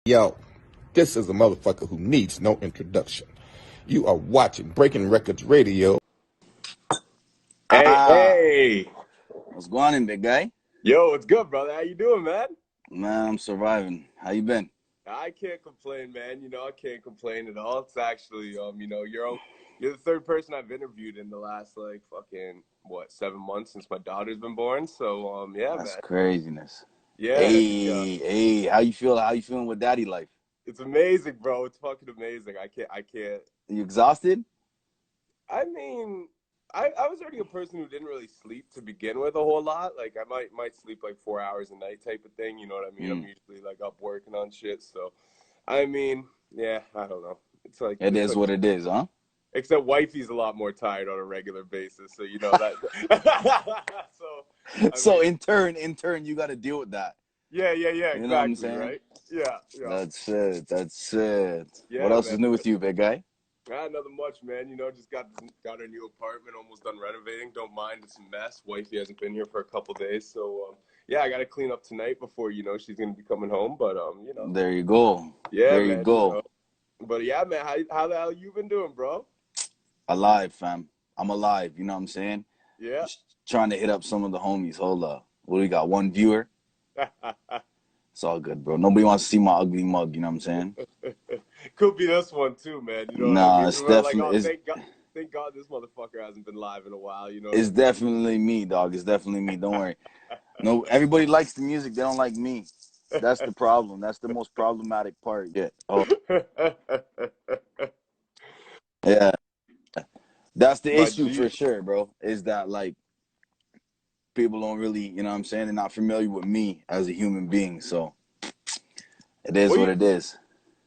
Yo, this is a motherfucker who needs no introduction. You are watching Breaking Records Radio. Hey, Ah, hey. what's going on, big guy? Yo, what's good, brother? How you doing, man? Man, I'm surviving. How you been? I can't complain, man. I can't complain at all. It's actually, you're the third person I've interviewed in the last like fucking what 7 months since my daughter's been born. So, yeah, That's man. craziness. Yeah, Hey, how you feel? How you feeling with daddy life? it's amazing, bro. It's fucking amazing. I can't. You exhausted? I mean, I was already a person who didn't really sleep to begin with a whole lot. Like I might sleep like 4 hours a night type of thing. You know what I mean? I'm usually like up working on shit. So, I mean, yeah, I don't know. It It's is like what it is, huh? except wifey's a lot more tired on a regular basis. So you know that. So I So mean, in turn, you got to deal with that. yeah, You know what I'm exactly, saying? right? Yeah, yeah, That's it. That's it. What yeah, else is man. new with you, big guy? Nothing much, man. Just got a new apartment, almost done renovating. Don't mind, it's a mess. Wifey hasn't been here for a couple days, so yeah, I got to clean up tonight before she's gonna be coming home. But There you go. yeah, There you man. go. But yeah, man. How the hell you been doing, bro? Alive, fam. I'm alive. You know what I'm saying? Yeah. Just trying to hit up some of the homies. Hold up. What do we got? One viewer? It's all good, bro. Nobody wants to see my ugly mug, you know what I'm saying? Could be this one too, man. You know what I Nah, mean? it's We're like, definitely oh, thank God this motherfucker hasn't been live in a while. You know what I it's mean? definitely me, dog. It's definitely me. Don't worry. No, everybody likes the music. They don't like me. That's the problem. That's the most problematic part. Yeah. Oh, yeah. That's the My issue for G. sure, bro. Is that like people don't really, you know what I'm saying? They're not familiar with me as a human being. So it is Well, what it is.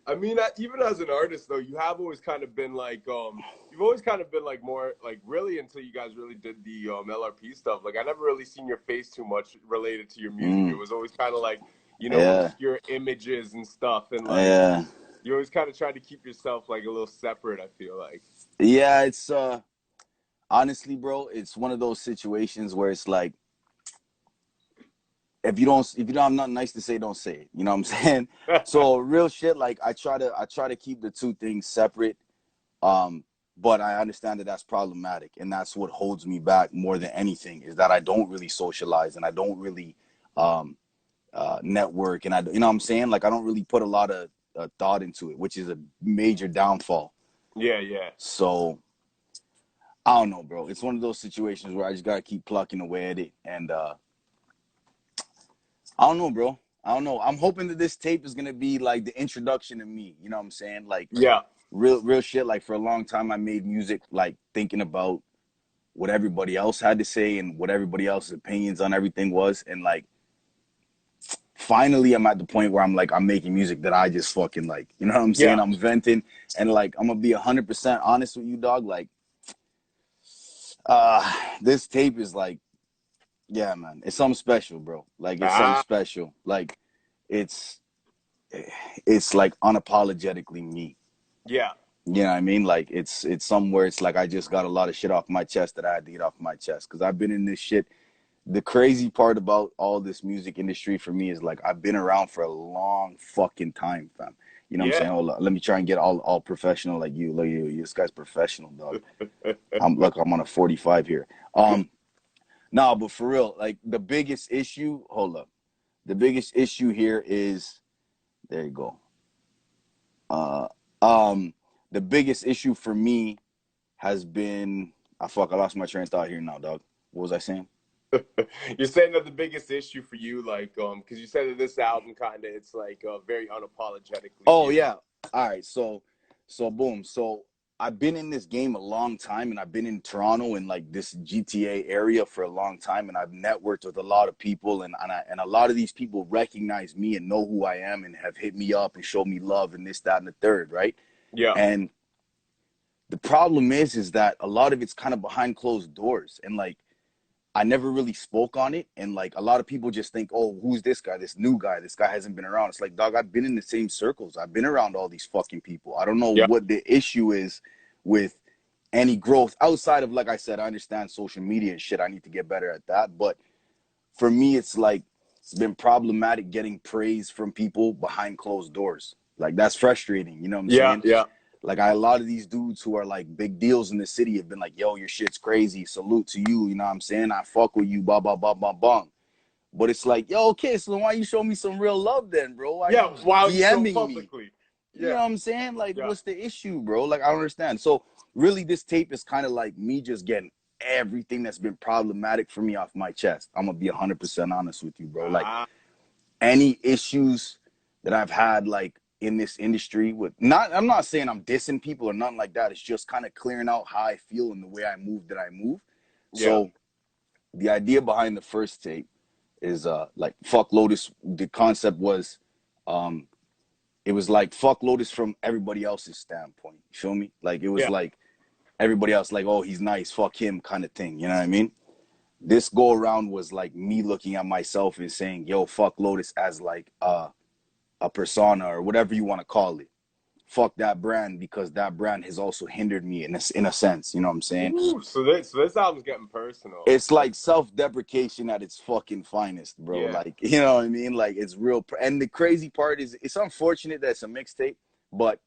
I mean, even as an artist, though, you have always kind of been like, you've always kind of been like more like really until you guys really did the LRP stuff. Like, I never really seen your face too much related to your music. It Mm, was always kind of like, yeah. obscure images and stuff, and like Yeah. you always kind of tried to keep yourself like a little separate. I feel like. Yeah, it's honestly, bro, it's one of those situations where it's like if you don't have nothing nice to say, don't say it. You know what I'm saying? So real shit, like I try to keep the two things separate. Um, but I understand that that's problematic, and that's what holds me back more than anything is that I don't really socialize and I don't really um network, and you know what I'm saying? Like I don't really put a lot of thought into it, which is a major downfall. Yeah, yeah. So I don't know, bro. It's one of those situations where I just gotta keep plucking away at it, and I don't know, bro. I don't know. I'm hoping that this tape is gonna be like the introduction to me. You know what I'm saying? Like Yeah. real shit. Like for a long time, I made music like thinking about what everybody else had to say and what everybody else's opinions on everything was, and like finally, I'm at the point where I'm making music that I just fucking like. You know what I'm saying? Yeah. I'm venting, and like I'm gonna be 100% honest with you, dog. Like, uh, this tape is like, yeah, man, it's something special, bro. Like it's something Ah. special. Like it's it's like unapologetically me. Yeah. You know what I mean? Like it's somewhere it's like I just got a lot of shit off my chest that I had to get off my chest because I've been in this shit. The crazy part about all this music industry for me is like I've been around for a long fucking time, fam. You know what I'm Yeah. saying? Hold on, let me try and get all professional like you. Look, this guy's professional, dog. I'm on a 45 here. No, but for real, like the biggest issue. Hold up, the biggest issue here is there you go. Uh, um, the biggest issue for me has been I lost my train of thought here now, dog. What was I saying? You're saying that the biggest issue for you, like, because you said that this album kind of, it's like very unapologetically Oh you. yeah. All right. So boom. So I've been in this game a long time, and I've been in Toronto and like this GTA area for a long time, and I've networked with a lot of people, and a lot of these people recognize me and know who I am and have hit me up and showed me love and this, that, and the third, right? Yeah. And the problem is that a lot of it's kind of behind closed doors, and like I never really spoke on it. And like a lot of people just think, oh, who's this guy? This new guy. This guy hasn't been around. It's like, dog, I've been in the same circles. I've been around all these fucking people. I don't know Yeah. what the issue is with any growth outside of, like I said, I understand social media and shit. I need to get better at that. But for me, it's like it's been problematic getting praise from people behind closed doors. Like, that's frustrating. You know what I'm saying? Yeah. Like, a lot of these dudes who are like big deals in the city have been like, yo, your shit's crazy. Salute to you. You know what I'm saying? I fuck with you. Blah, blah, blah, blah, blah. But it's like, yo, okay, so why you show me some real love then, bro? Why Yeah, you why would you show DMing me? publicly? You know what I'm saying? Like, Yeah. what's the issue, bro? Like, I don't understand. So really, this tape is kind of like me just getting everything that's been problematic for me off my chest. I'm gonna be 100% honest with you, bro. Like, any issues that I've had, like, in this industry with, I'm not saying I'm dissing people or nothing like that. It's just kind of clearing out how I feel and the way I move that I move. So the idea behind the first tape is like, fuck Lotus. The concept was it was like, fuck Lotus from everybody else's standpoint. You feel me? Like, it was like everybody else, like, oh, he's nice, fuck him kind of thing. You know what I mean? This go around was like me looking at myself and saying, yo, fuck Lotus as like a persona or whatever you want to call it. Fuck that brand, because that brand has also hindered me in a sense. You know what I'm saying? Ooh, so this album's getting personal. It's like self-deprecation at its fucking finest, bro. Yeah. Like, you know what I mean? Like, it's real. And the crazy part is, it's unfortunate that it's a mixtape, but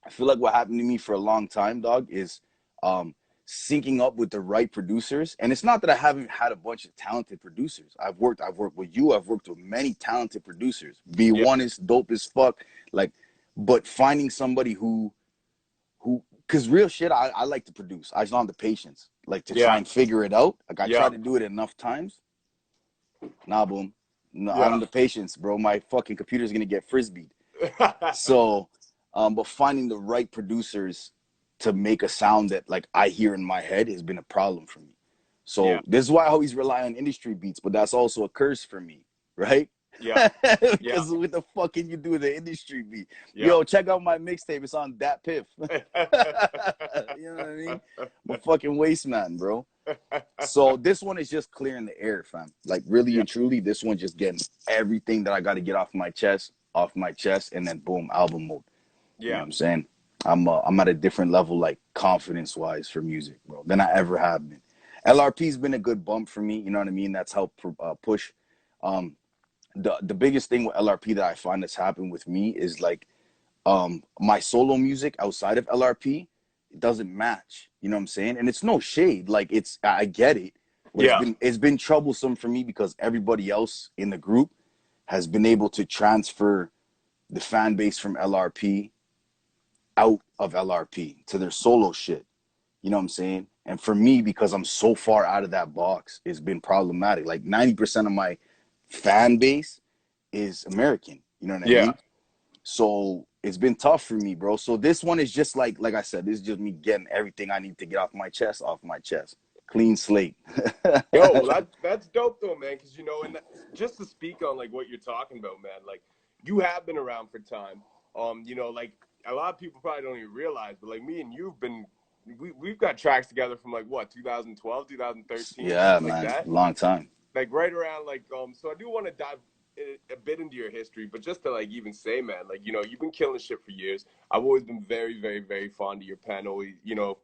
I feel like what happened to me for a long time, dog, is syncing up with the right producers. And it's not that I haven't had a bunch of talented producers. I've worked with you. I've worked with many talented producers. B1 is dope as fuck. Like, but finding somebody who, because real shit, I like to produce. I just don't have the patience, like, to try and figure it out. Like, I try to do it enough times. Nah, boom. No, I don't have the patience, bro. My fucking computer's gonna get frisbeed. So, but finding the right producers to make a sound that, like, I hear in my head has been a problem for me. So this is why I always rely on industry beats, but that's also a curse for me, right? Because what the fuck can you do with the industry beat? Yo, check out my mixtape. It's on Dat Piff. You know what I mean? I'm a fucking waste man, bro. So this one is just clearing the air, fam. Like, really and truly, this one just getting everything that I got to get off my chest, and then boom, album mode. You know what I'm saying? I'm at a different level, like, confidence-wise for music, bro, than I ever have been. LRP's been a good bump for me. You know what I mean? That's helped push. The biggest thing with LRP that I find that's happened with me is, like, my solo music outside of LRP, it doesn't match. You know what I'm saying? And it's no shade. Like, I get it. But it's been troublesome for me because everybody else in the group has been able to transfer the fan base from LRP out of LRP to their solo shit. You know what I'm saying? And for me, because I'm so far out of that box, it's been problematic. Like, 90% of my fan base is American. You know what I mean? So it's been tough for me, bro. So this one is just like I said, this is just me getting everything I need to get off my chest. Clean slate. Yo, well, that's dope though, man. Because, you know, and just to speak on, like, what you're talking about, man, like, you have been around for time. You know, like, a lot of people probably don't even realize, but, like, me and you've been, we've got tracks together from, like, what, 2012, 2013, yeah, like man, that. long time. Like, right around, like, so I do want to dive a bit into your history, but just to, like, even say, man, like, you know, you've been killing shit for years. I've always been very, very, very fond of your pen. Always, you know,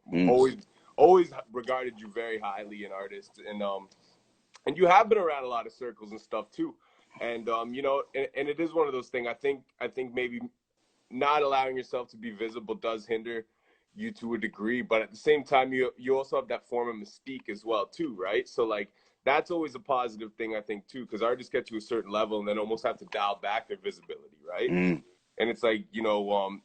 always regarded you very highly an artist, and you have been around a lot of circles and stuff too. And you know, and it is one of those things. I think maybe not allowing yourself to be visible does hinder you to a degree, but at the same time, you also have that form of mystique as well too, right? So, like, that's always a positive thing, I think, too, because artists get to a certain level and then almost have to dial back their visibility, right? And it's like, you know,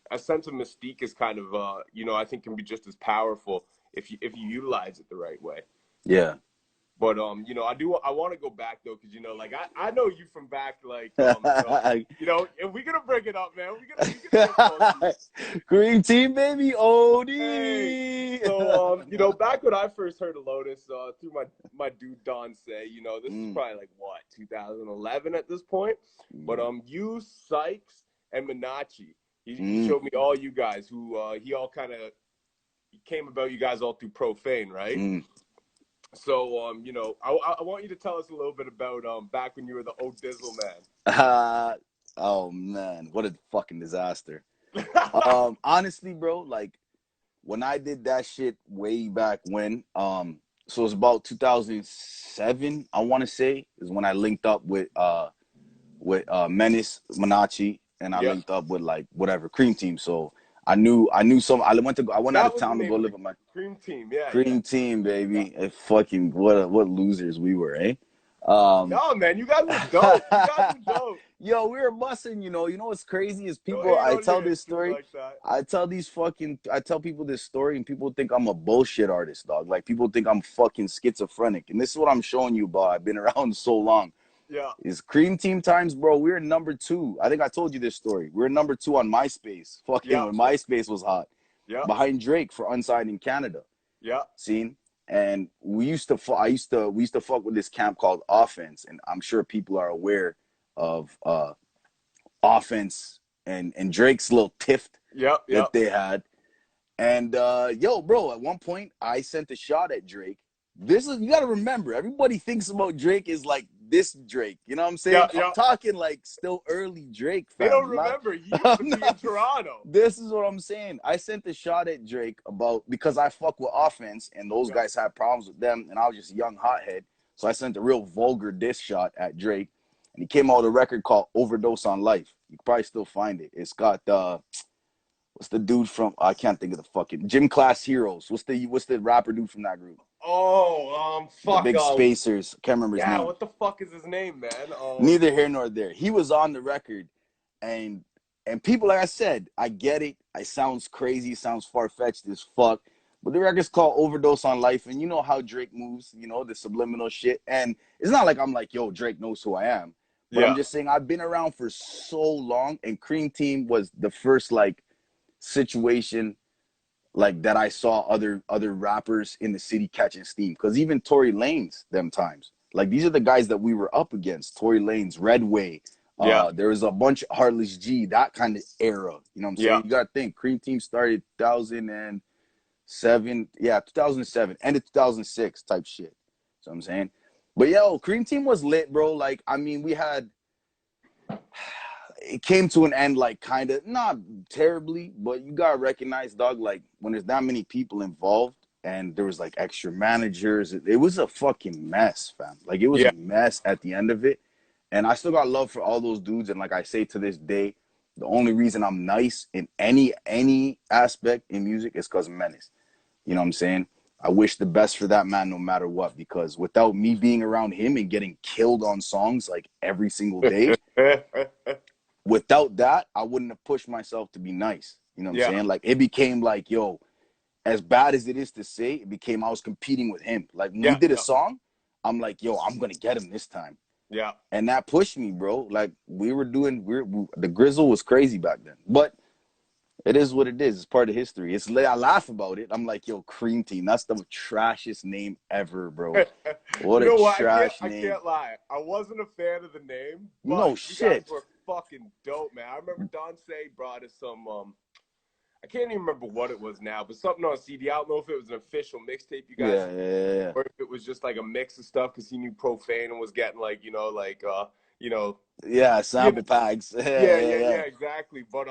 a sense of mystique is kind of, you know, I think can be just as powerful if you utilize it the right way. Yeah. But you know, I want to go back though, because, you know, like, I know you from back, like, you know, and we're gonna bring it up, man. We're gonna Green Team, baby, OD. Hey, so you know, back when I first heard of Lotus, through my dude Don Say, you know, this is probably like what, 2011 at this point. But you, Sykes, and Minachi, he showed me all you guys who he all kind of came about you guys all through Profane, right? So, you know, I want you to tell us a little bit about back when you were the old Dizzle man. Oh, man, what a fucking disaster. Honestly, bro, like, when I did that shit way back when, So it's about 2007, I want to say, is when I linked up with Menace Manachi, and I Yeah. linked up with like whatever Cream Team. So I knew some. I went out That of was the town to name go of live the with my Cream Team. Yeah, yeah. Cream Team, Yeah. baby. Fucking what losers we were, eh? Um, No, man, you guys were dope. You guys were dope. Yo, we were bussing, you know. You know what's crazy is Don't people, hate I on your tell this history story, like that. I tell people this story and people think I'm a bullshit artist, dog. Like people think I'm fucking schizophrenic. And this is what I'm showing you, bro. I've been around so long. Yeah. Is Cream Team times, bro. We're number 2. I think I told you this story. We're number 2 on MySpace. Fucking Yeah. when Yeah. MySpace was hot. Yeah. Behind Drake for Unsigned in Canada. Yeah. Seen? And we used to fuck with this camp called Offense, and I'm sure people are aware of Offense and Drake's little tiff Yeah. Yeah. that they had. And yo, bro, at one point I sent a shot at Drake. This is, you gotta remember, everybody thinks about Drake is like this Drake. You know what I'm saying? Yeah. Yeah. I'm talking like still early Drake, They fam. don't remember. You used to be in Toronto. This is what I'm saying. I sent a shot at Drake because I fuck with Offense and those guys had problems with them, and I was just a young hothead. So I sent a real vulgar diss shot at Drake, and he came out with a record called Overdose on Life. You can probably still find it. It's got what's the dude from, I can't think of the fucking Gym Class Heroes. What's the rapper dude from that group? Oh, The fuck. big spacers. Can't remember his Yeah, name. what the fuck is his name, man? Neither here nor there. He was on the record, and people, like I said, I get it. It sounds crazy, sounds far-fetched as fuck. But the record's called Overdose on Life, and you know how Drake moves, you know, the subliminal shit. And it's not like I'm like, yo, Drake knows who I am. But Yeah. I'm just saying I've been around for so long, and Cream Team was the first like situation like that I saw other rappers in the city catching steam. Because even Tory Lanez, them times, like these are the guys that we were up against. Tory Lanez, Redway. Yeah. There was a bunch of Heartless G, that kind of era. You know what I'm saying? Yeah. You gotta think. Cream Team started 2007. Yeah, 2007. End of 2006 type shit. So I'm saying. But yo, Cream Team was lit, bro. Like, I mean, we had, it came to an end, like kind of not terribly, but you gotta recognize, dog, like when there's that many people involved and there was like extra managers, it was a fucking mess, fam. Like it was Yeah. a mess at the end of it. And I still got love for all those dudes. And like I say to this day, the only reason I'm nice in any aspect in music is because of Menace. You know what I'm saying? I wish the best for that man no matter what, because without me being around him and getting killed on songs like every single day, without that, I wouldn't have pushed myself to be nice. You know what I'm Yeah. saying? Like it became like, yo, as bad as it is to say, it became I was competing with him. Like when we Yeah. did a Yeah. song, I'm like, yo, I'm gonna get him this time. Yeah. And that pushed me, bro. Like the grizzle was crazy back then. But it is what it is. It's part of history. I laugh about it. I'm like, yo, Cream Team. That's the trashiest name ever, bro. What You know a what? trash I name. can't lie. I wasn't a fan of the name, but No you shit. guys were fucking dope, man. I remember Don Say brought us some I can't even remember what it was now, but something on CD. I don't know if it was an official mixtape you guys Yeah. or if it was just like a mix of stuff because he knew Profane and was getting like, Yeah, sample packs. Yeah, exactly. But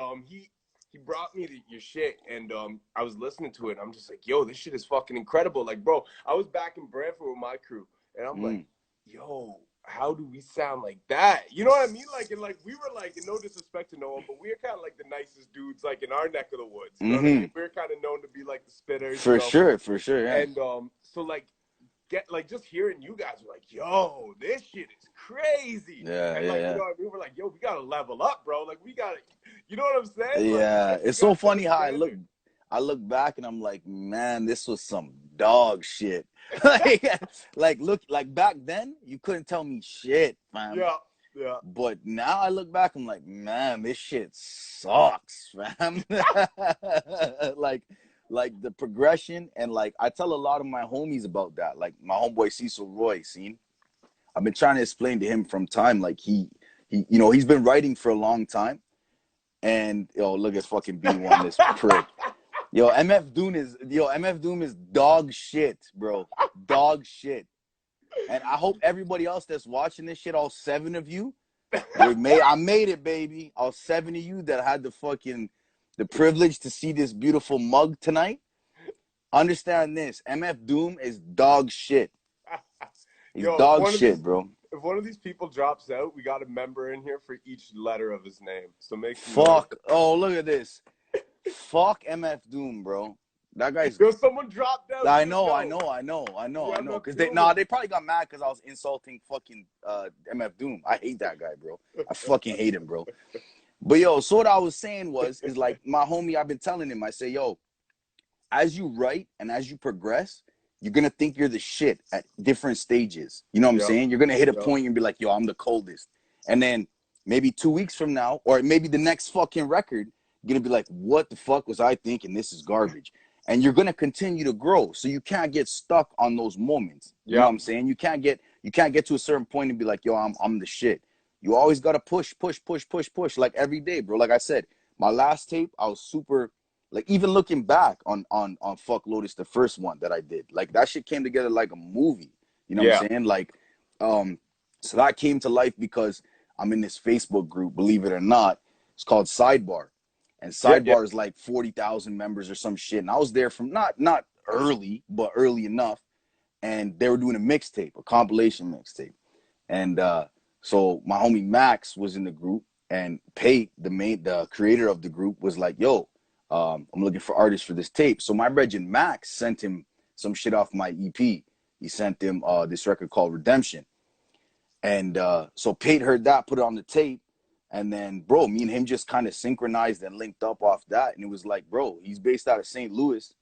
he brought me your shit, and I was listening to it. And I'm just like, yo, this shit is fucking incredible. Like, bro, I was back in Brantford with my crew, and I'm like, yo, how do we sound like that? You know what I mean? Like, and like we were like, and no disrespect to no one, but we are kind of like the nicest dudes, like in our neck of the woods. You know what I mean? We're kind of known to be like the spitters. For sure. Yeah. And so like. Just hearing you guys were like, yo, this shit is crazy. Yeah, and like, yeah. you know what I mean? We're like, yo, we gotta level up, bro. Like we gotta, you know what I'm saying? Yeah. Like, It's so funny how I look back and I'm like, man, this was some dog shit. like back then, you couldn't tell me shit, fam. Yeah. But now I look back, I'm like, man, this shit sucks, fam. like the progression, and like I tell a lot of my homies about that. Like my homeboy Cecil Roy, seen. I've been trying to explain to him from time, like he you know, he's been writing for a long time. And yo, look at fucking B1, this prick. MF Doom is dog shit, bro. Dog shit. And I hope everybody else that's watching this shit, all 7 of you, I made it, baby. All 7 of you that had the privilege to see this beautiful mug tonight. understand this. MF Doom is dog shit. He's Yo, dog shit, bro. if one of these people drops out, we got a member in here for each letter of his name. So make some noise. Fuck. Oh, look at this. Fuck MF Doom, bro. That guy's. Yo, someone dropped out. I dude. know. Yeah, Because MF they probably got mad because I was insulting fucking MF Doom. I hate that guy, bro. I fucking hate him, bro. But yo, so what I was saying is like my homie, I've been telling him, I say, yo, as you write and as you progress, you're gonna think you're the shit at different stages. You know what I'm saying? You're gonna hit a point and be like, yo, I'm the coldest. And then maybe 2 weeks from now, or maybe the next fucking record, you're gonna be like, what the fuck was I thinking? This is garbage. And you're gonna continue to grow. So you can't get stuck on those moments. You know what I'm saying? You can't get to a certain point and be like, yo, I'm the shit. You always gotta push, like every day, bro. Like I said, my last tape, I was super, like, even looking back on Fuck Lotus, the first one that I did, like that shit came together like a movie. You know what I'm saying? Like, so that came to life because I'm in this Facebook group, believe it or not. It's called Sidebar. And Sidebar is like 40,000 members or some shit. And I was there from not early, but early enough. And they were doing a mixtape, a compilation mixtape. And so my homie Max was in the group, and Pate, the creator of the group, was like, yo, I'm looking for artists for this tape. So my brethren Max sent him some shit off my EP. He sent him this record called Redemption. And so Pate heard that, put it on the tape. And then, bro, me and him just kind of synchronized and linked up off that. And it was like, bro, he's based out of St. Louis.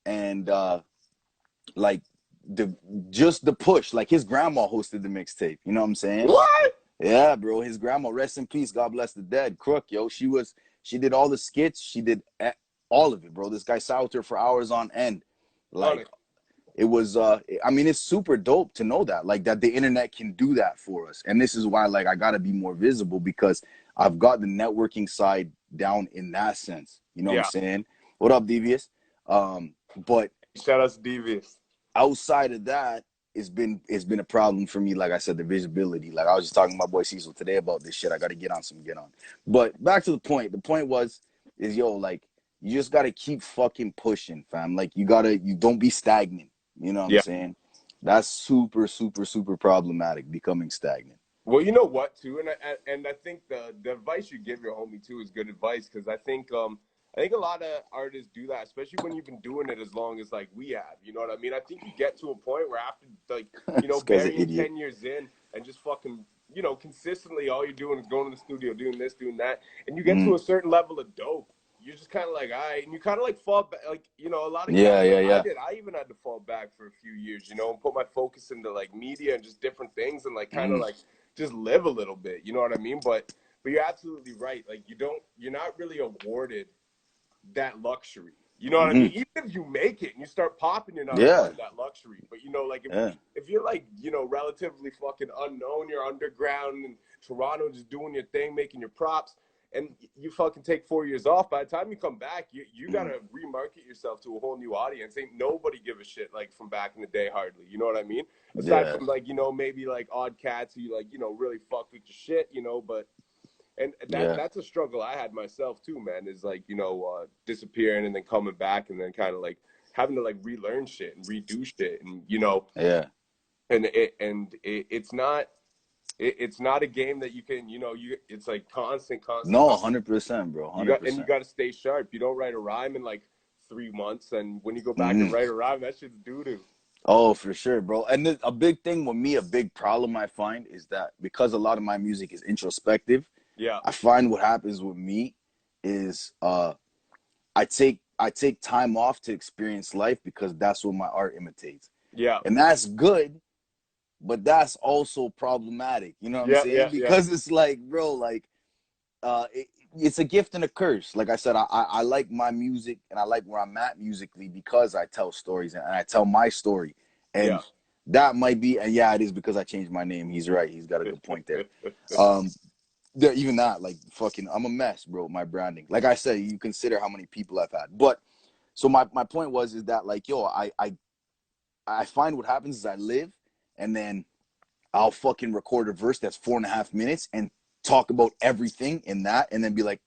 And like just the push, like his grandma hosted the mixtape. You know what I'm saying? What? Yeah, bro. His grandma, rest in peace. God bless the dead. Crook, yo. She did all the skits. She did all of it, bro. This guy sat with her for hours on end. Like, it was, I mean, it's super dope to know that, like, that the internet can do that for us. And this is why, like, I got to be more visible, because I've got the networking side down in that sense. You know what I'm saying? What up, Devious? But shout out to Devious. Outside of that, it's been a problem for me. Like I said, the visibility. Like I was just talking to my boy Cecil today about this shit. I got to get on. But back to the point. The point is, yo, like, you just got to keep fucking pushing, fam. Like, you don't be stagnant. You know what I'm saying? That's super, super, super problematic, becoming stagnant. Well, you know what, too? And I think the advice you give your homie, too, is good advice, because I think a lot of artists do that, especially when you've been doing it as long as, like, we have. You know what I mean? I think you get to a point where after, like, you know, burying 10 years in and just fucking, you know, consistently all you're doing is going to the studio, doing this, doing that, and you get to a certain level of dope. You're just kind of like, all right, and you kind of like fall back, like, you know, a lot of guys, I even had to fall back for a few years, you know, and put my focus into, like, media and just different things, and, like, kind of like just live a little bit, you know what I mean? But you're absolutely right. Like, you're not really awarded that luxury. You know what I mean? Even if you make it and you start popping, you're not awarded that luxury. But, you know, like, if you're, like, you know, relatively fucking unknown, you're underground in Toronto, just doing your thing, making your props, and you fucking take 4 years off, by the time you come back, you got to remarket yourself to a whole new audience. Ain't nobody give a shit, like, from back in the day, hardly. You know what I mean? Aside from, like, you know, maybe, like, odd cats who, like, you know, really fuck with your shit, you know, but... And that's a struggle I had myself, too, man, is, like, you know, disappearing and then coming back and then kind of, like, having to, like, relearn shit and redo shit. And, you know... And it's not... It's not a game that you can, you know, it's like constant. No, 100%, bro. 100%. And you got to stay sharp. You don't write a rhyme in like 3 months, and when you go back and write a rhyme, that shit's doo-doo. Oh, for sure, bro. And a big thing with me, a big problem I find is that because a lot of my music is introspective, I find what happens with me is I take time off to experience life, because that's what my art imitates. And that's good. But that's also problematic, you know what I'm saying? Because it's like, bro, like, it's a gift and a curse. Like I said, I like my music and I like where I'm at musically because I tell stories and I tell my story. And that might be, and it is because I changed my name. He's right. He's got a good point there. Even that, like, fucking, I'm a mess, bro, my branding. Like I said, you consider how many people I've had. But, so my point is that, like, yo, I find what happens is I live, and then I'll fucking record a verse that's 4.5 minutes and talk about everything in that, and then be like,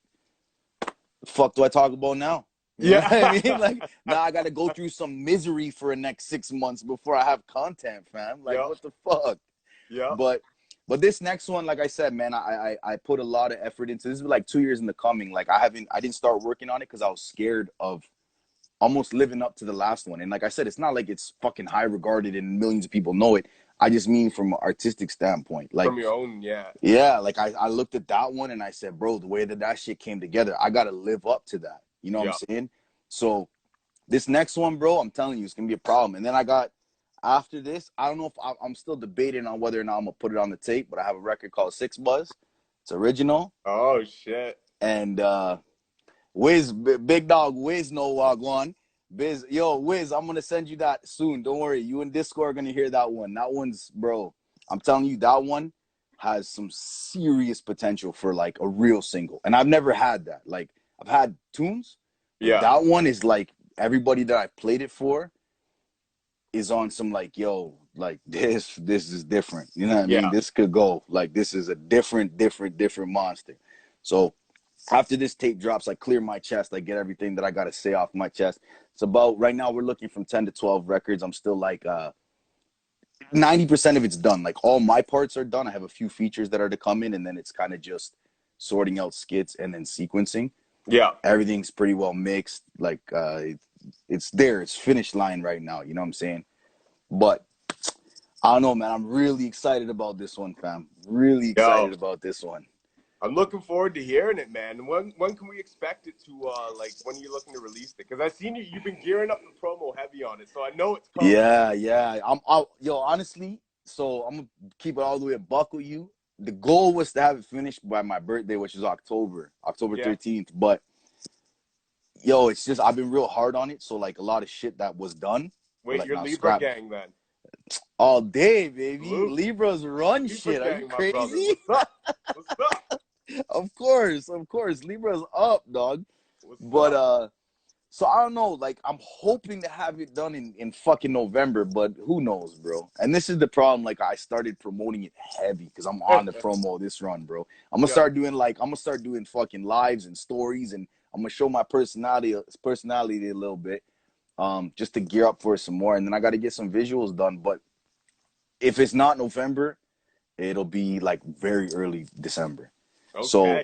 the fuck do I talk about now? You know what I Yeah. mean? Like, now I got to go through some misery for the next 6 months before I have content, fam. Like, Yep. what the fuck? Yep. But this next one, like I said, man, I put a lot of effort into this. Is like 2 years in the coming. Like, I didn't start working on it because I was scared of almost living up to the last one. And like I said, it's not like it's fucking high regarded and millions of people know it. I just mean from an artistic standpoint. Like, From your own, yeah. yeah, like I looked at that one and I said, bro, the way that shit came together, I got to live up to that. You know what I'm saying? So this next one, bro, I'm telling you, it's going to be a problem. And then I got, after this, I don't know if I'm still debating on whether or not I'm going to put it on the tape, but I have a record called Six Buzz. It's original. Oh, shit. And Wiz, big dog, Wiz, no one. Biz, yo, Wiz, I'm going to send you that soon. Don't worry. You and Discord are going to hear that one. That one's, bro, I'm telling you, that one has some serious potential for like a real single. And I've never had that. Like, I've had tunes, but that one is like, everybody that I played it for is on some like, yo, like this is different. You know what I mean? This could go like, this is a different monster. So after this tape drops, I clear my chest. I get everything that I got to say off my chest. It's about, right now we're looking from 10 to 12 records. I'm still like 90% of it's done. Like, all my parts are done. I have a few features that are to come in, and then it's kind of just sorting out skits and then sequencing. Yeah. Everything's pretty well mixed. Like, it's there. It's finish line right now. You know what I'm saying? But I don't know, man. I'm really excited about this one, fam. Really excited about this one. I'm looking forward to hearing it, man. When can we expect it to, like, when are you looking to release it? Because I've seen you've been gearing up the promo heavy on it, so I know it's coming. Yeah. Yo, honestly, so I'm going to keep it all the way a buck with you. The goal was to have it finished by my birthday, which is October 13th. But, yo, it's just, I've been real hard on it. So, like, a lot of shit that was done. Wait, like, you're Libra gang, then? All day, baby. Luke. Libras run Libra shit. gang, Are you crazy? What's up? What's up? Of course. Libra's up, dog. What's up? So I don't know, like, I'm hoping to have it done in fucking November, but who knows, bro. And this is the problem, like, I started promoting it heavy because I'm on the promo this run, bro. I'm gonna start doing fucking lives and stories, and I'm gonna show my personality a little bit, just to gear up for some more. And then I got to get some visuals done. But if it's not November, it'll be like very early December. Okay. So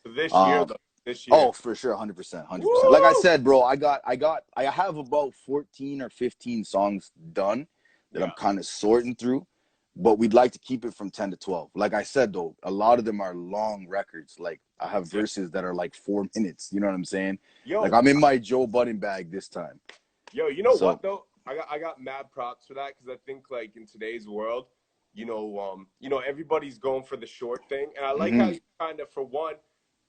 this year, though. This year. Oh, for sure, 100%. Like I said, bro, I have about 14 or 15 songs done that I'm kind of sorting through, but we'd like to keep it from 10 to 12. Like I said, though, a lot of them are long records. Like, I have verses that are like 4 minutes. You know what I'm saying? Yo, like, I'm in my Joe Budden bag this time. Yo, you know what though? I got mad props for that, because I think, like, in today's world, you know, everybody's going for the short thing, and I like how you kind of, for one,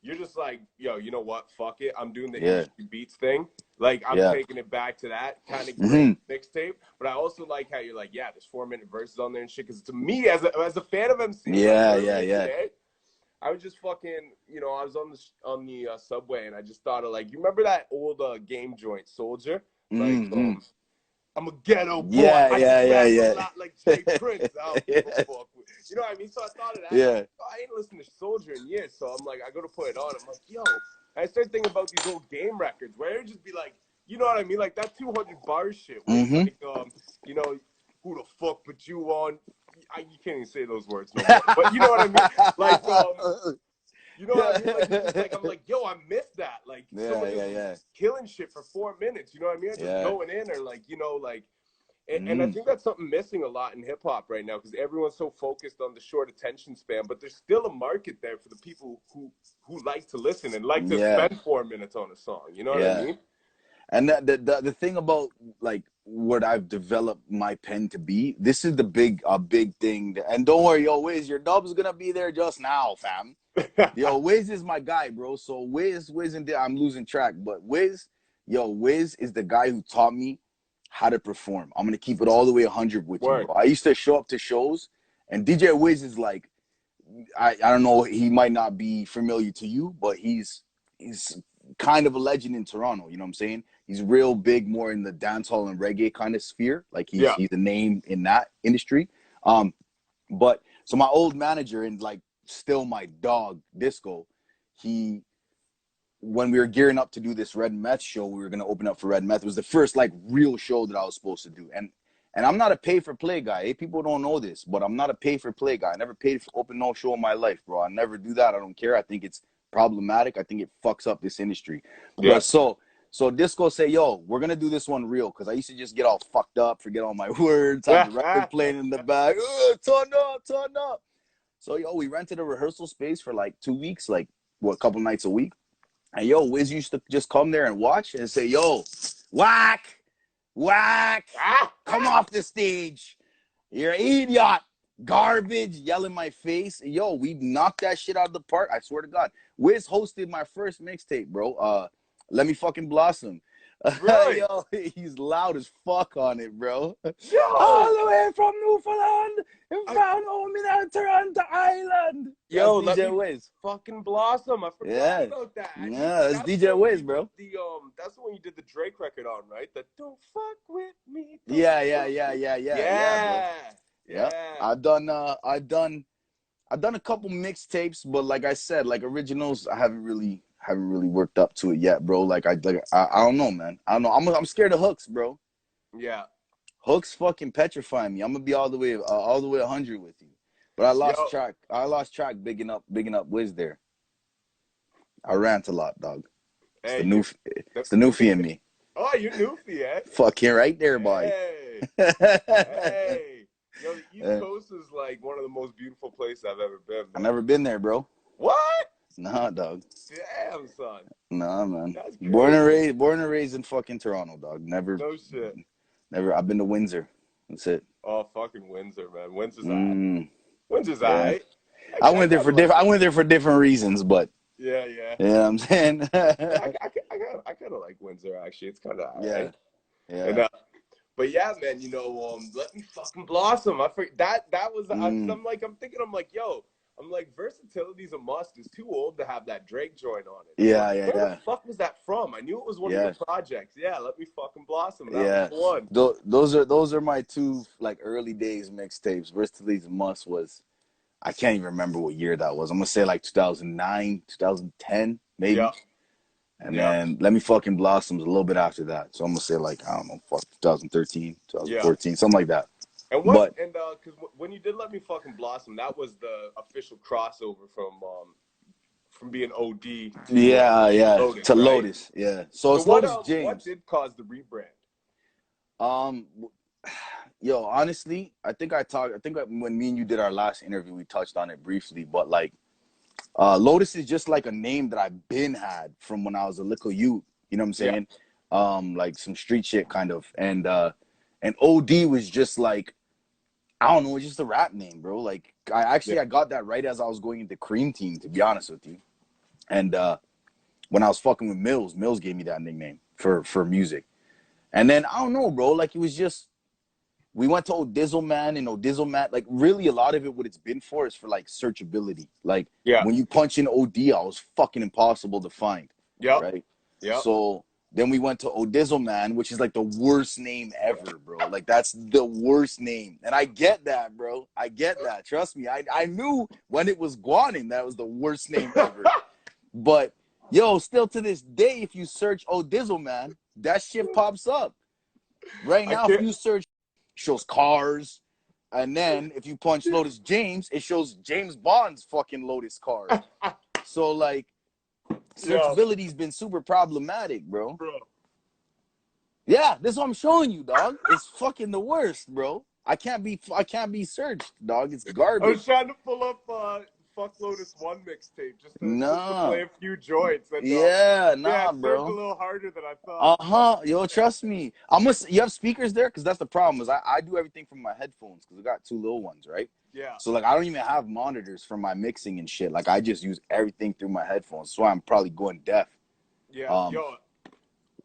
you're just like, yo, you know what? Fuck it. I'm doing the industry beats thing. Like, I'm taking it back to that kind of great mixtape. But I also like how you're like, yeah, there's 4-minute verses on there and shit. Because to me, as a fan of MC, today, I was just fucking, you know, I was on the subway, and I just thought of, like, you remember that old game joint, Soldier? Like, I'm a ghetto boy. A lot like Jay Prince. You know what I mean? So I thought of that. I ain't listened to Soldier in years, so I'm like, I go to put it on. I'm like, yo. And I started thinking about these old game records where it would just be like, you know what I mean? Like that 200 bar shit. Where it's like, you know, who the fuck put you on? You can't even say those words no more. But you know what I mean? Like, you know what I mean? Like, it's just like, I'm like, yo, I missed that. Like, somebody was killing shit for 4 minutes. You know what I mean? Just going in or, like, you know, like, and I think that's something missing a lot in hip hop right now, because everyone's so focused on the short attention span. But there's still a market there for the people who like to listen and like to spend 4 minutes on a song. You know what I mean? And the thing about, like, what I've developed my pen to be, this is the big thing. And don't worry, yo, Wiz, your dub's gonna be there just now, fam. Yo, Wiz is my guy, bro. So Wiz, and I'm losing track, but Wiz is the guy who taught me how to perform. I'm gonna keep it all the way 100 with you, bro. I used to show up to shows, and DJ Wiz is like, I don't know, he might not be familiar to you, but he's kind of a legend in Toronto. You know what I'm saying? He's real big, more in the dancehall and reggae kind of sphere. Like, he's a name in that industry. But so my old manager, and like still my dog, Disco, he when we were gearing up to do this Red Meth show, we were gonna open up for Red Meth. It was the first like real show that I was supposed to do, and I'm not a pay for play guy. Hey, people don't know this, but I'm not a pay for play guy. I never paid for open no show in my life, bro. I never do that. I don't care. I think it's problematic. I think it fucks up this industry. Yeah. But so Disco say, yo, we're gonna do this one real, because I used to just get all fucked up, forget all my words, have the record playing in the back, turn up. So yo, we rented a rehearsal space for like 2 weeks, like a couple nights a week. And yo, Wiz used to just come there and watch and say, yo, whack, come off the stage. You're an idiot. Garbage, yell in my face. Yo, we knocked that shit out of the park. I swear to God. Wiz hosted my first mixtape, bro. Let Me Fucking Blossom. Really? Yo, he's loud as fuck on it, bro. Yo! All the way from Newfoundland and found home in Toronto Island. Yo, that's DJ Wiz. Fucking Blossom. I forgot about that. Yeah, that's DJ Wiz, bro. That's the one you did the Drake record on, right? The Don't Fuck With Me. Yeah. Yeah. I've done a couple mixtapes, but like I said, like originals, I haven't really worked up to it yet, bro. I don't know, man. I don't know. I'm scared of hooks, bro. Yeah. Hooks fucking petrify me. I'm gonna be all the way 100 with you. But I lost track. I lost track bigging up Wiz there. I rant a lot, dog. Hey, it's the newfie in me. Oh, you're newfie, eh? Fucking right there, boy. Hey. Yo, the East Coast is like one of the most beautiful places I've ever been, man. I've never been there, bro. What? Nah, dog. Damn, son. Nah, man. That's Born and raised in fucking Toronto, dog. Never. No shit. Never. I've been to Windsor. That's it. Oh, fucking Windsor, man. Windsor's alright. Windsor's alright. I went there for different reasons, but. Yeah. You know what I'm saying? I kind of like Windsor, actually. It's kind of alright. Yeah. And, but yeah, man, Let Me Fucking Blossom. I forget that was. I'm like, yo. I'm like, Versatility's a must. Is too old to have that Drake joint on it. Yeah. Where the fuck was that from? I knew it was one of your projects. Yeah, Let Me Fucking Blossom. That was one. Those are my two like early days mixtapes. Versatility's a must was, I can't even remember what year that was. I'm gonna say like 2009, 2010, maybe. Yeah. And then Let Me Fucking Blossom's a little bit after that. So I'm gonna say like, I don't know, 2013, 2014, something like that. And because when you did Let Me Fucking Blossom, that was the official crossover from being OD to Lotus, right? Lotus. Yeah. So it's Lotus James. What did cause the rebrand? Yo, honestly, I think when me and you did our last interview, we touched on it briefly, but like, Lotus is just like a name that I've been had from when I was a little youth. You know what I'm saying? Yeah. Like some street shit kind of, and OD was just like, I don't know, it's just a rap name, bro. Like I got that right as I was going into Cream Team, to be honest with you. And when I was fucking with Mills gave me that nickname for music. And then I don't know, bro. Like it was just, we went to Odizzle Man, and Odizzle Man, like really a lot of it, what it's been for is for like searchability. Like when you punch in OD, I was fucking impossible to find. Yeah. Right. Yeah. So then we went to Odizzle Man, which is like the worst name ever, bro. Like that's the worst name. And I get that, bro. I get that. Trust me. I knew when it was Guanin that was the worst name ever. But yo, still to this day, if you search Odizzle Man, that shit pops up. Right now, if you search, it shows cars. And then if you punch Lotus James, it shows James Bond's fucking Lotus cars. So like, searchability's been super problematic, bro. Yeah, this is what I'm showing you, dog. It's fucking the worst, bro. I can't be searched, dog. It's garbage. I was trying to pull up Fuck Lotus 1 mixtape just to play a few joints. And, bro. It's a little harder than I thought. Yo, trust me. You have speakers there? Because that's the problem. Is I do everything from my headphones because I got two little ones, right? Yeah. So like I don't even have monitors for my mixing and shit. Like I just use everything through my headphones. So I'm probably going deaf. Yeah.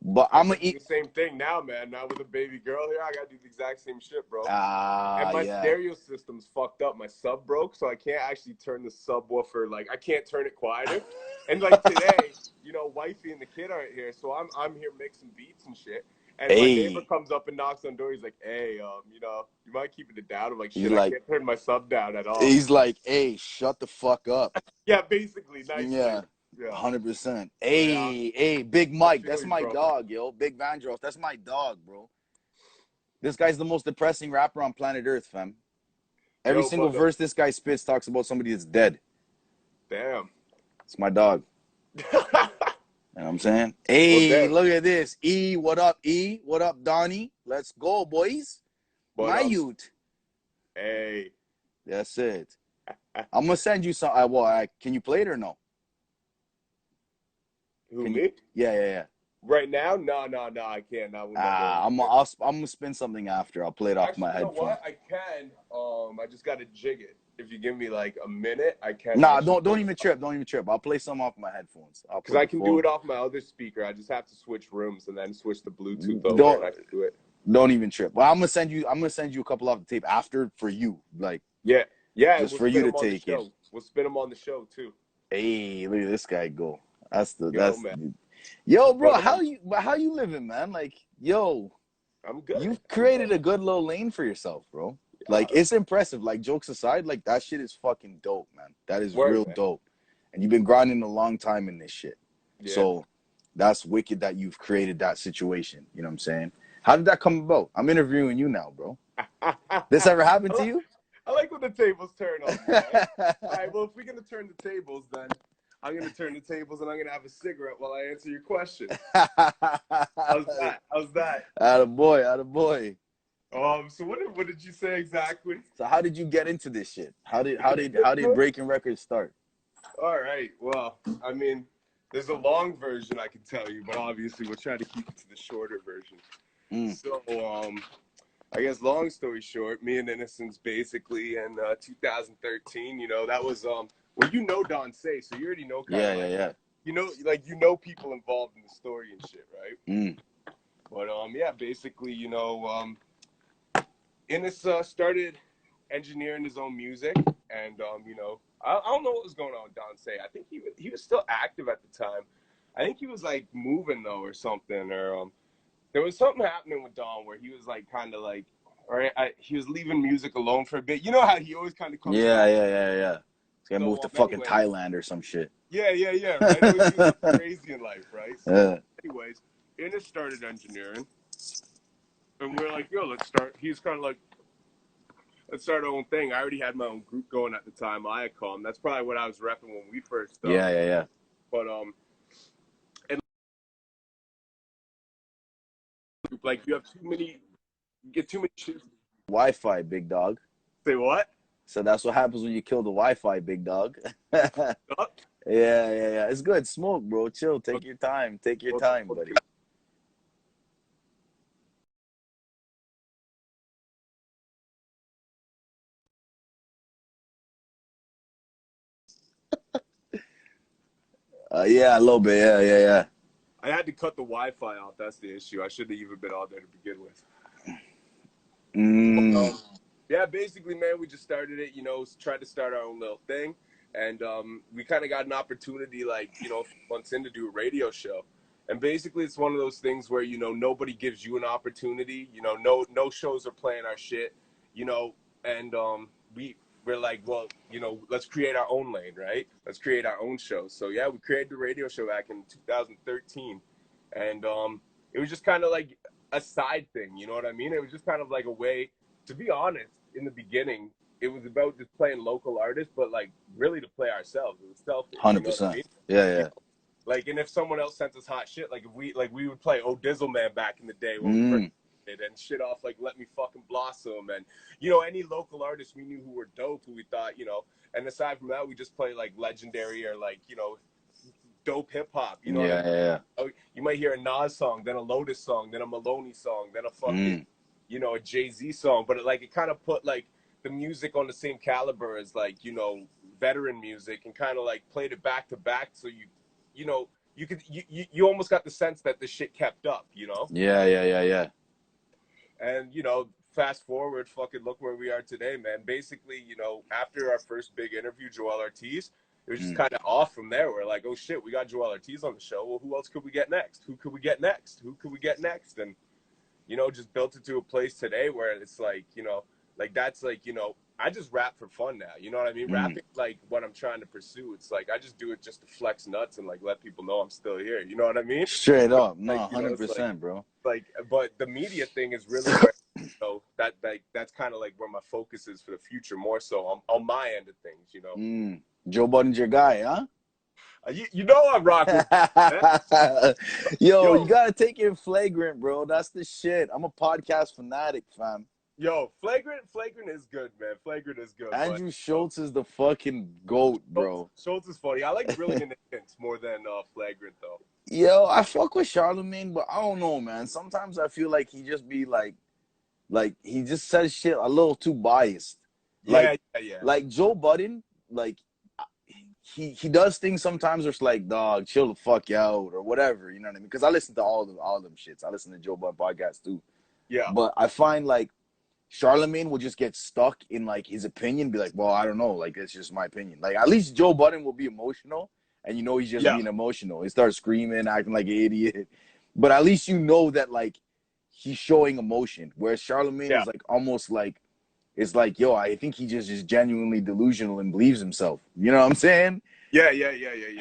But I'm gonna eat the same thing now, man. Now with a baby girl here, I gotta do the exact same shit, bro. And my stereo system's fucked up. My sub broke, so I can't actually turn the subwoofer. Like I can't turn it quieter. And like today, wifey and the kid aren't here, so I'm here mixing beats and shit. And my neighbor comes up and knocks on the door. He's like, "Hey, you might keep it down." I'm like, "Shit, I can't turn my sub down at all." He's like, "Hey, shut the fuck up." Yeah, basically, nicely. Yeah. 100%. Yeah, Hey, Big I Mike, feel that's you, my bro. dog, yo. Big Vandross, that's my dog, bro. This guy's the most depressing rapper on planet Earth, fam. Every Yo, single but verse this guy spits talks about somebody that's dead. damn. It's my dog. You know what I'm saying? Well, Hey, damn. look at this. E, what up, E? What up, Donnie? Let's go, boys. But My youth. hey, That's it. I'm gonna send you some. Can you play it or no? who Can you? me? Yeah. Right now? No, I can't. I will never. I'm gonna spin something after. I'll play it off Actually, my you know headphone. what? I can. I just gotta jig it. If you give me like a minute, I can Nah, actually. don't even trip. Don't even trip. I'll play some off my headphones. I'll Because put I the can do phone. it off my other speaker. I just have to switch rooms and then switch the Bluetooth over, and Don't I can do it. don't even trip. Well, I'm gonna send you a couple off the tape after for you, like Yeah. just We'll for spin you to them on the take in. show. We'll spin them on the show too. Hey, look at this guy go. Yo, man. Yo, bro. But How you living, man? Like, yo, I'm good. you've created a good little lane for yourself, bro. Like, it's impressive. Like, jokes aside, like that shit is fucking dope, man. That is Word, real man. dope. And you've been grinding a long time in this shit. Yeah. So that's wicked that you've created that situation. You know what I'm saying? How did that come about? I'm interviewing you now, bro. This ever happened to you? I like when the tables turn on me, right? All right, well, if we're going to turn the tables, then I'm going to turn the tables and I'm going to have a cigarette while I answer your question. How's that? Attaboy. So what did you say exactly? So how did you get into this shit? How did Breaking Records start? All right, well, I mean, there's a long version I can tell you, but obviously we'll try to keep it to the shorter version. So, I guess long story short, me and Innocence basically in 2013, you know, that was well, you know Don Say, so you already know kind of Yeah. you know people involved in the story and shit, right? But yeah, basically, you know, Innes started engineering his own music, and you know, I don't know what was going on with Don Say. I think he was still active at the time. I think he was like moving though or something, or there was something happening with Don where he was like kind of like, he was leaving music alone for a bit. You know how he always kind of comes back. Yeah. He's gonna move to fucking anyways, Thailand or some shit. Yeah, right. Always do something crazy in life, right? So, anyways, Innes started engineering, and we're like, yo, let's start. He's kind of like, let's start our own thing. I already had my own group going at the time, Iacom. That's probably what I was repping when we first started. Yeah. But and like you get too many shit. Wi-Fi, big dog. Say what? So that's what happens when you kill the Wi-Fi, big dog. Oh. Yeah. It's good. Smoke, bro. Chill. Take your time. Take your time, buddy. Yeah, a little bit. Yeah. I had to cut the Wi-Fi off. That's the issue. I shouldn't have even been out there to begin with. Yeah, basically, man, we just started it, you know, tried to start our own little thing. And we kind of got an opportunity, like, you know, a few months in to do a radio show. And basically, it's one of those things where, you know, nobody gives you an opportunity. You know, no shows are playing our shit, you know, and we're like, well, you know, let's create our own lane, right? Let's create our own show. So, yeah, we created the radio show back in 2013. And it was just kind of like a side thing, you know what I mean? It was just kind of like a way, to be honest, in the beginning, it was about just playing local artists, but like really to play ourselves. It was selfish. 100%. You know what I mean? Yeah. Like, and if someone else sent us hot shit, like if we would play Oh Dizzle Man back in the day when we first did, and shit off like Let Me Fucking Blossom, and you know, any local artists we knew who were dope, who we thought, you know, and aside from that, we just play like legendary or like, you know, dope hip hop. You know what I mean? Yeah. Oh, you might hear a Nas song, then a Lotus song, then a Maloney song, then a fucking you know, a Jay-Z song, but it kind of put like the music on the same caliber as like, you know, veteran music, and kind of like played it back to back, so you know, you almost got the sense that the shit kept up, you know? Yeah. And you know, fast forward, fucking look where we are today, man. Basically, you know, after our first big interview, Joel Ortiz, it was just kind of off from there. We're like, oh shit, we got Joel Ortiz on the show. Well, who else could we get next? Who could we get next? And you know, just built it to a place today where it's like, you know, like that's like, you know, I just rap for fun now. You know what I mean? Rapping like what I'm trying to pursue. It's like I just do it just to flex nuts and like let people know I'm still here. You know what I mean? Straight up, no, Like, you know, it's 100%, bro. like, but the media thing is really where, you know, that's kind of like where my focus is for the future, more so on my end of things. You know, Joe Budden's your guy, huh? You know I'm rocking with you, man. Yo, you gotta take it in flagrant, bro. That's the shit. I'm a podcast fanatic, fam. Yo, flagrant is good, man. Flagrant is good. Andrew Schultz is the fucking GOAT, bro. Schultz is funny. I like Brilliant Innocence more than flagrant, though. Yo, I fuck with Charlemagne, but I don't know, man. Sometimes I feel like he just be like he just says shit a little too biased. Yeah. Like Joe Budden, like he does things sometimes where it's like, dog, chill the fuck out or whatever, you know what I mean? Because I listen to all of them shits. I listen to Joe Budden podcast too. Yeah. But I find like Charlemagne will just get stuck in like his opinion, be like, well, I don't know, like it's just my opinion. Like at least Joe Budden will be emotional, and you know he's just being emotional. He starts screaming, acting like an idiot, but at least you know that like he's showing emotion. Whereas Charlemagne is like almost like it's like, yo, I think he just is genuinely delusional and believes himself. You know what I'm saying? Yeah.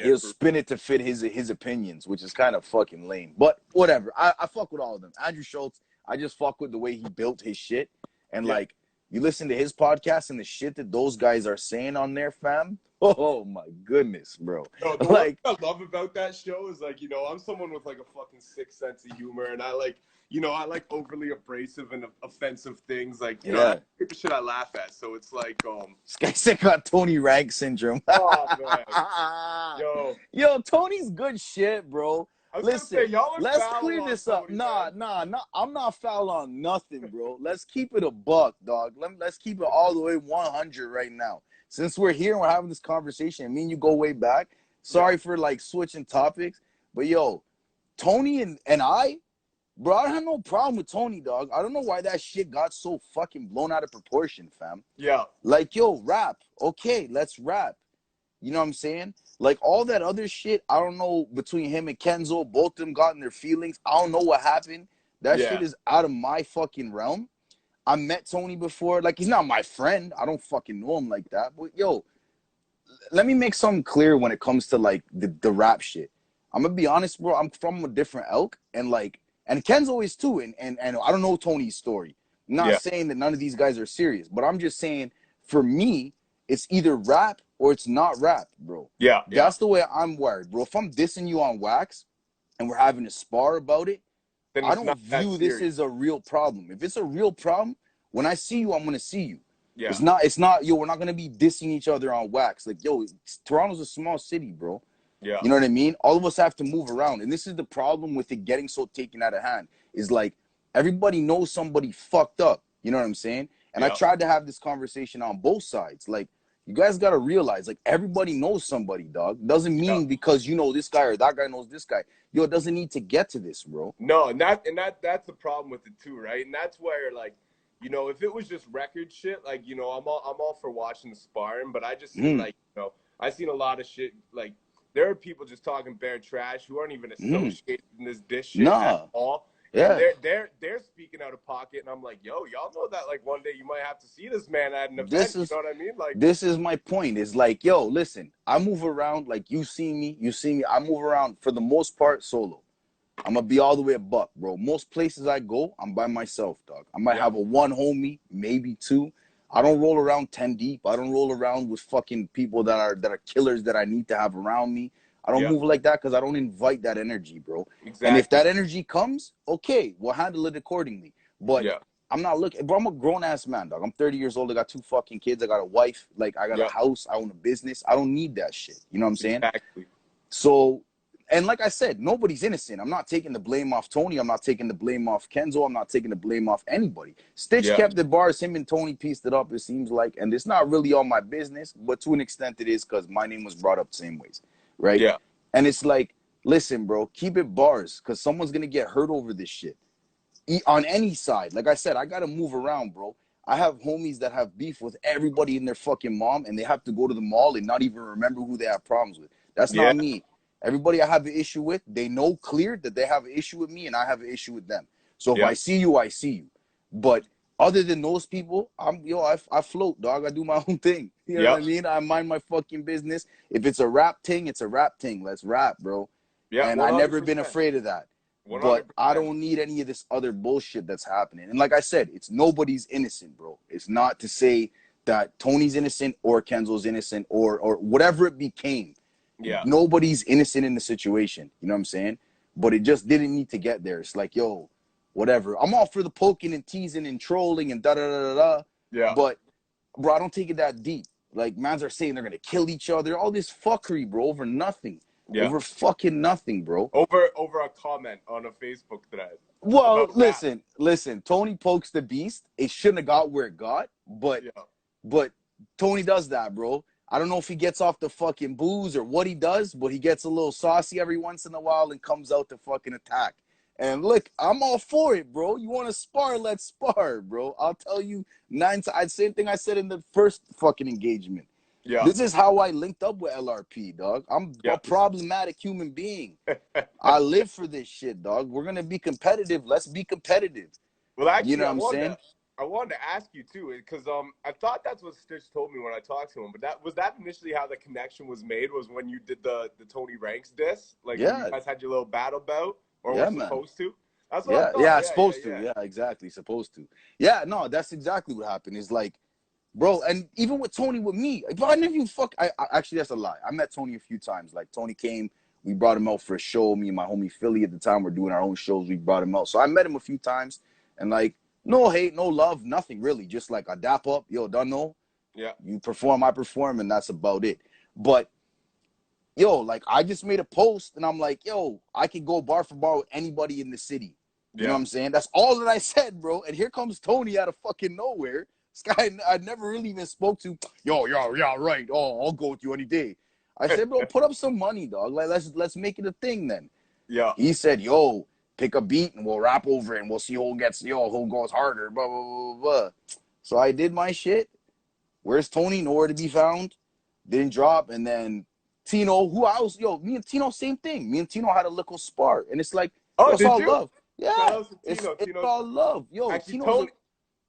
He'll spin it to fit his opinions, which is kind of fucking lame. But whatever. I fuck with all of them. Andrew Schultz, I just fuck with the way he built his shit. And like, you listen to his podcast and the shit that those guys are saying on there, fam. Oh my goodness, bro. No, the like, one thing I love about that show is like, you know, I'm someone with like a fucking sick sense of humor, and I like, you know, I like overly abrasive and offensive things. Like, you know, the shit I laugh at. So it's like, this guy said got Tony Rank syndrome. Oh man, yo, Tony's good shit, bro. Listen, say, let's clear this up. Nah, I'm not foul on nothing, bro. Let's keep it a buck, dog. Let's keep it all the way 100 right now. Since we're here and we're having this conversation, and me and you go way back. Sorry for like switching topics, but yo, Tony and I, bro, I don't have no problem with Tony, dog. I don't know why that shit got so fucking blown out of proportion, fam. Yeah. Like, yo, rap. Okay, let's rap. You know what I'm saying? Like, all that other shit, I don't know, between him and Kenzo, both of them got in their feelings. I don't know what happened. That shit is out of my fucking realm. I met Tony before. Like, he's not my friend. I don't fucking know him like that. But, yo, let me make something clear when it comes to, like, the rap shit. I'm going to be honest, bro. I'm from a different elk. And, like, and Kenzo is too. And I don't know Tony's story. I'm not saying that none of these guys are serious. But I'm just saying, for me, it's either rap or it's not rap, bro. Yeah. That's the way I'm wired, bro. If I'm dissing you on wax and we're having a spar about it, then I don't view this as a real problem. If it's a real problem, when I see you, I'm going to see you. Yeah. It's not, yo, we're not going to be dissing each other on wax. Like, yo, Toronto's a small city, bro. Yeah. You know what I mean? All of us have to move around. And this is the problem with it getting so taken out of hand. Is like, everybody knows somebody fucked up. You know what I'm saying? And I tried to have this conversation on both sides. Like, you guys got to realize, like, everybody knows somebody, dog. Doesn't mean because you know this guy or that guy knows this guy. Yo, it doesn't need to get to this, bro. No, and that's the problem with it too, right? And that's where, like, you know, if it was just record shit, like, you know, I'm all for watching the sparring, but I just see, like, you know, I seen a lot of shit, like, there are people just talking bare trash who aren't even associated in this dish shit at all. Yeah, they're speaking out of pocket, and I'm like, yo, y'all know that like one day you might have to see this man at an event. You know what I mean? Like, this is my point. Is like, yo, listen, I move around like you see me. I move around for the most part solo. I'm gonna be all the way a buck, bro. Most places I go, I'm by myself, dog. I might have a one homie, maybe two. I don't roll around 10 deep. I don't roll around with fucking people that are killers that I need to have around me. I don't move like that because I don't invite that energy, bro. Exactly. And if that energy comes, okay, we'll handle it accordingly. But I'm not looking, bro. I'm a grown-ass man, dog. I'm 30 years old. I got 2 fucking kids. I got a wife. Like, I got a house. I own a business. I don't need that shit. You know what I'm saying? Exactly. So, and like I said, nobody's innocent. I'm not taking the blame off Tony. I'm not taking the blame off Kenzo. I'm not taking the blame off anybody. Stitch kept the bars. Him and Tony pieced it up, it seems like. And it's not really all my business, but to an extent it is because my name was brought up the same ways. Right? Yeah. And it's like, listen, bro, keep it bars because someone's going to get hurt over this shit. On any side. Like I said, I got to move around, bro. I have homies that have beef with everybody and their fucking mom, and they have to go to the mall and not even remember who they have problems with. That's not me. Everybody I have an issue with, they know clear that they have an issue with me and I have an issue with them. So if I see you, I see you. But other than those people, I float, dog. I do my own thing. You know what I mean? I mind my fucking business. If it's a rap thing, it's a rap thing. Let's rap, bro. Yeah, And I 100%. never been afraid of that. 100%. But I don't need any of this other bullshit that's happening. And like I said, it's nobody's innocent, bro. It's not to say that Tony's innocent or Kenzo's innocent or whatever it became. Yeah. Nobody's innocent in the situation. You know what I'm saying? But it just didn't need to get there. It's like, yo, whatever. I'm all for the poking and teasing and trolling and da-da-da-da-da. Yeah. But, bro, I don't take it that deep. Like, mans are saying they're going to kill each other. All this fuckery, bro, over nothing. Yeah. Over fucking nothing, bro. Over a comment on a Facebook thread. Well, listen. Tony pokes the beast. It shouldn't have got where it got. But Tony does that, bro. I don't know if he gets off the fucking booze or what he does, but he gets a little saucy every once in a while and comes out to fucking attack. And look, I'm all for it, bro. You want to spar, let's spar, bro. I'll tell you same thing I said in the first fucking engagement. Yeah. This is how I linked up with LRP, dog. I'm a problematic human being. I live for this shit, dog. We're going to be competitive. Let's be competitive. Well, actually, you know what I'm saying? I wanted to ask you too, because I thought that's what Stitch told me when I talked to him. But that initially how the connection was made was when you did the Tony Ranks diss, like when you guys had your little battle bout, or were supposed to. That's what I thought. Yeah, supposed to. Yeah, exactly, supposed to. Yeah, no, that's exactly what happened. It's like, bro, and even with Tony, with me, bro, I never even actually, that's a lie. I met Tony a few times. Like Tony came, we brought him out for a show. Me and my homie Philly at the time were doing our own shows. We brought him out, so I met him a few times, and like. No hate, no love, nothing really. Just like I dap up, yo, don't know. Yeah. You perform, I perform, and that's about it. But, yo, like I just made a post and I'm like, yo, I could go bar for bar with anybody in the city. You know what I'm saying? That's all that I said, bro. And here comes Tony out of fucking nowhere. This guy I never really even spoke to. Yo, yeah, right. Oh, I'll go with you any day. I said, bro, put up some money, dog. Like let's make it a thing then. Yeah. He said, yo, pick a beat and we'll rap over it and we'll see who goes harder, blah, blah, blah, blah. So I did my shit. Where's Tony? Nowhere to be found. Didn't drop. And then Tino, me and Tino, same thing. Me and Tino had a little spar. And it's like, it's all love. Yeah. It's all love. Yo, actually,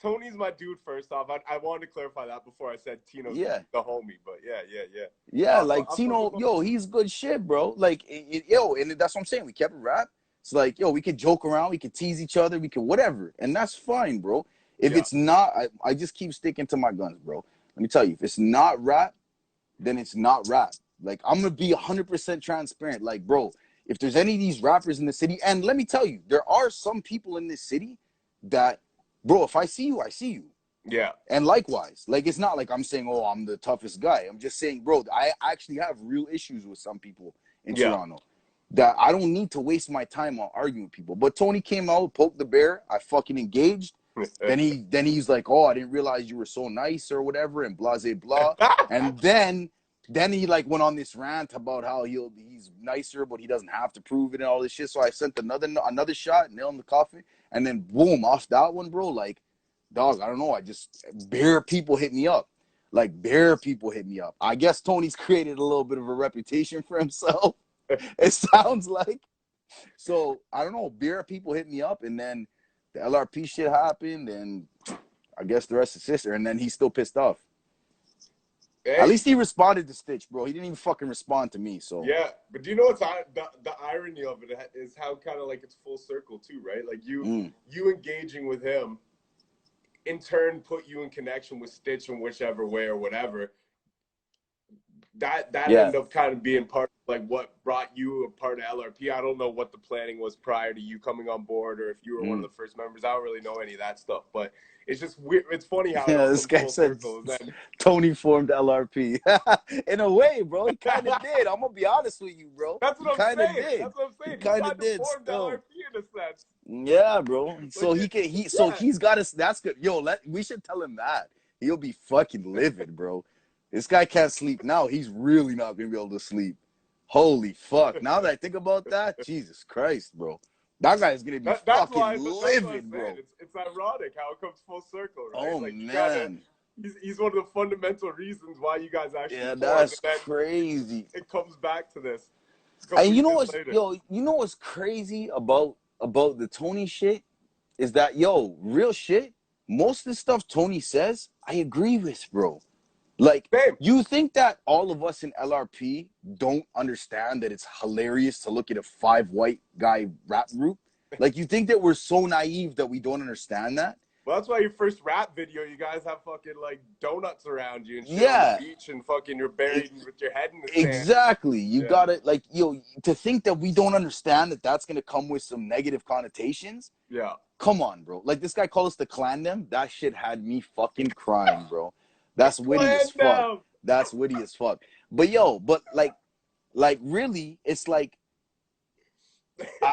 Tony's my dude, first off. I wanted to clarify that before I said Tino's the homie. But yeah. Yeah, like Tino, yo, he's good shit, bro. Like, and that's what I'm saying. We kept it rap. It's like, yo, we could joke around, we could tease each other, we could whatever. And that's fine, bro. If it's not, I just keep sticking to my guns, bro. Let me tell you, if it's not rap, then it's not rap. Like, I'm going to be 100% transparent. Like, bro, if there's any of these rappers in the city, and let me tell you, there are some people in this city that, bro, if I see you, I see you. Yeah. And likewise, like, it's not like I'm saying, oh, I'm the toughest guy. I'm just saying, bro, I actually have real issues with some people in Toronto. That I don't need to waste my time on arguing with people. But Tony came out, poked the bear. I fucking engaged. then he's like, oh, I didn't realize you were so nice or whatever, and blah, blah, blah. And then he like went on this rant about how he's nicer, but he doesn't have to prove it and all this shit. So I sent another shot, nail in the coffin, and then boom, off that one, bro. Like, dog, I don't know. Bare people hit me up. Like, bare people hit me up. I guess Tony's created a little bit of a reputation for himself. It sounds like. So I don't know, beer people hit me up, and then the LRP shit happened, and I guess the rest is sister, and then he's still pissed off. Hey. At least he responded to Stitch, bro. He didn't even fucking respond to me. So yeah, but do you know what's the irony of it is how kind of like it's full circle too, right? Like you engaging with him in turn put you in connection with Stitch in whichever way or whatever. That ended up kind of being part of like what brought you a part of LRP. I don't know what the planning was prior to you coming on board, or if you were one of the first members. I don't really know any of that stuff, but it's just weird. It's funny how this guy said Tony formed LRP. In a way, bro, he kind of did. I'm gonna be honest with you, bro. That's what I'm saying. That's what I'm saying. He kind of did. Formed LRP in a sense. Yeah, bro. So he's got us. That's good. Yo, we should tell him that. He'll be fucking livid, bro. This guy can't sleep now. He's really not going to be able to sleep. Holy fuck. Now that I think about that, Jesus Christ, bro. That guy's going to be fucking livid, bro. It's ironic how it comes full circle, right? Oh, like, man. He's one of the fundamental reasons why you guys actually that's crazy. It comes back to this. And you know what's crazy about the Tony shit is that, real shit, most of the stuff Tony says, I agree with, bro. Like, Same. you think that all of us in LRP don't understand that it's hilarious to look at a 5 white guy rap group? Like, you think that we're so naive that we don't understand that? Well, that's why your first rap video, you guys have fucking like donuts around you and shit Yeah. on the beach, and fucking you're buried with your head in the sand. Exactly. You gotta, like, to think that we don't understand that that's gonna come with some negative connotations. Yeah. Come on, bro. Like, this guy called us the clan them. That shit had me fucking crying, bro. That's witty as fuck. That's witty as fuck. But like really, it's like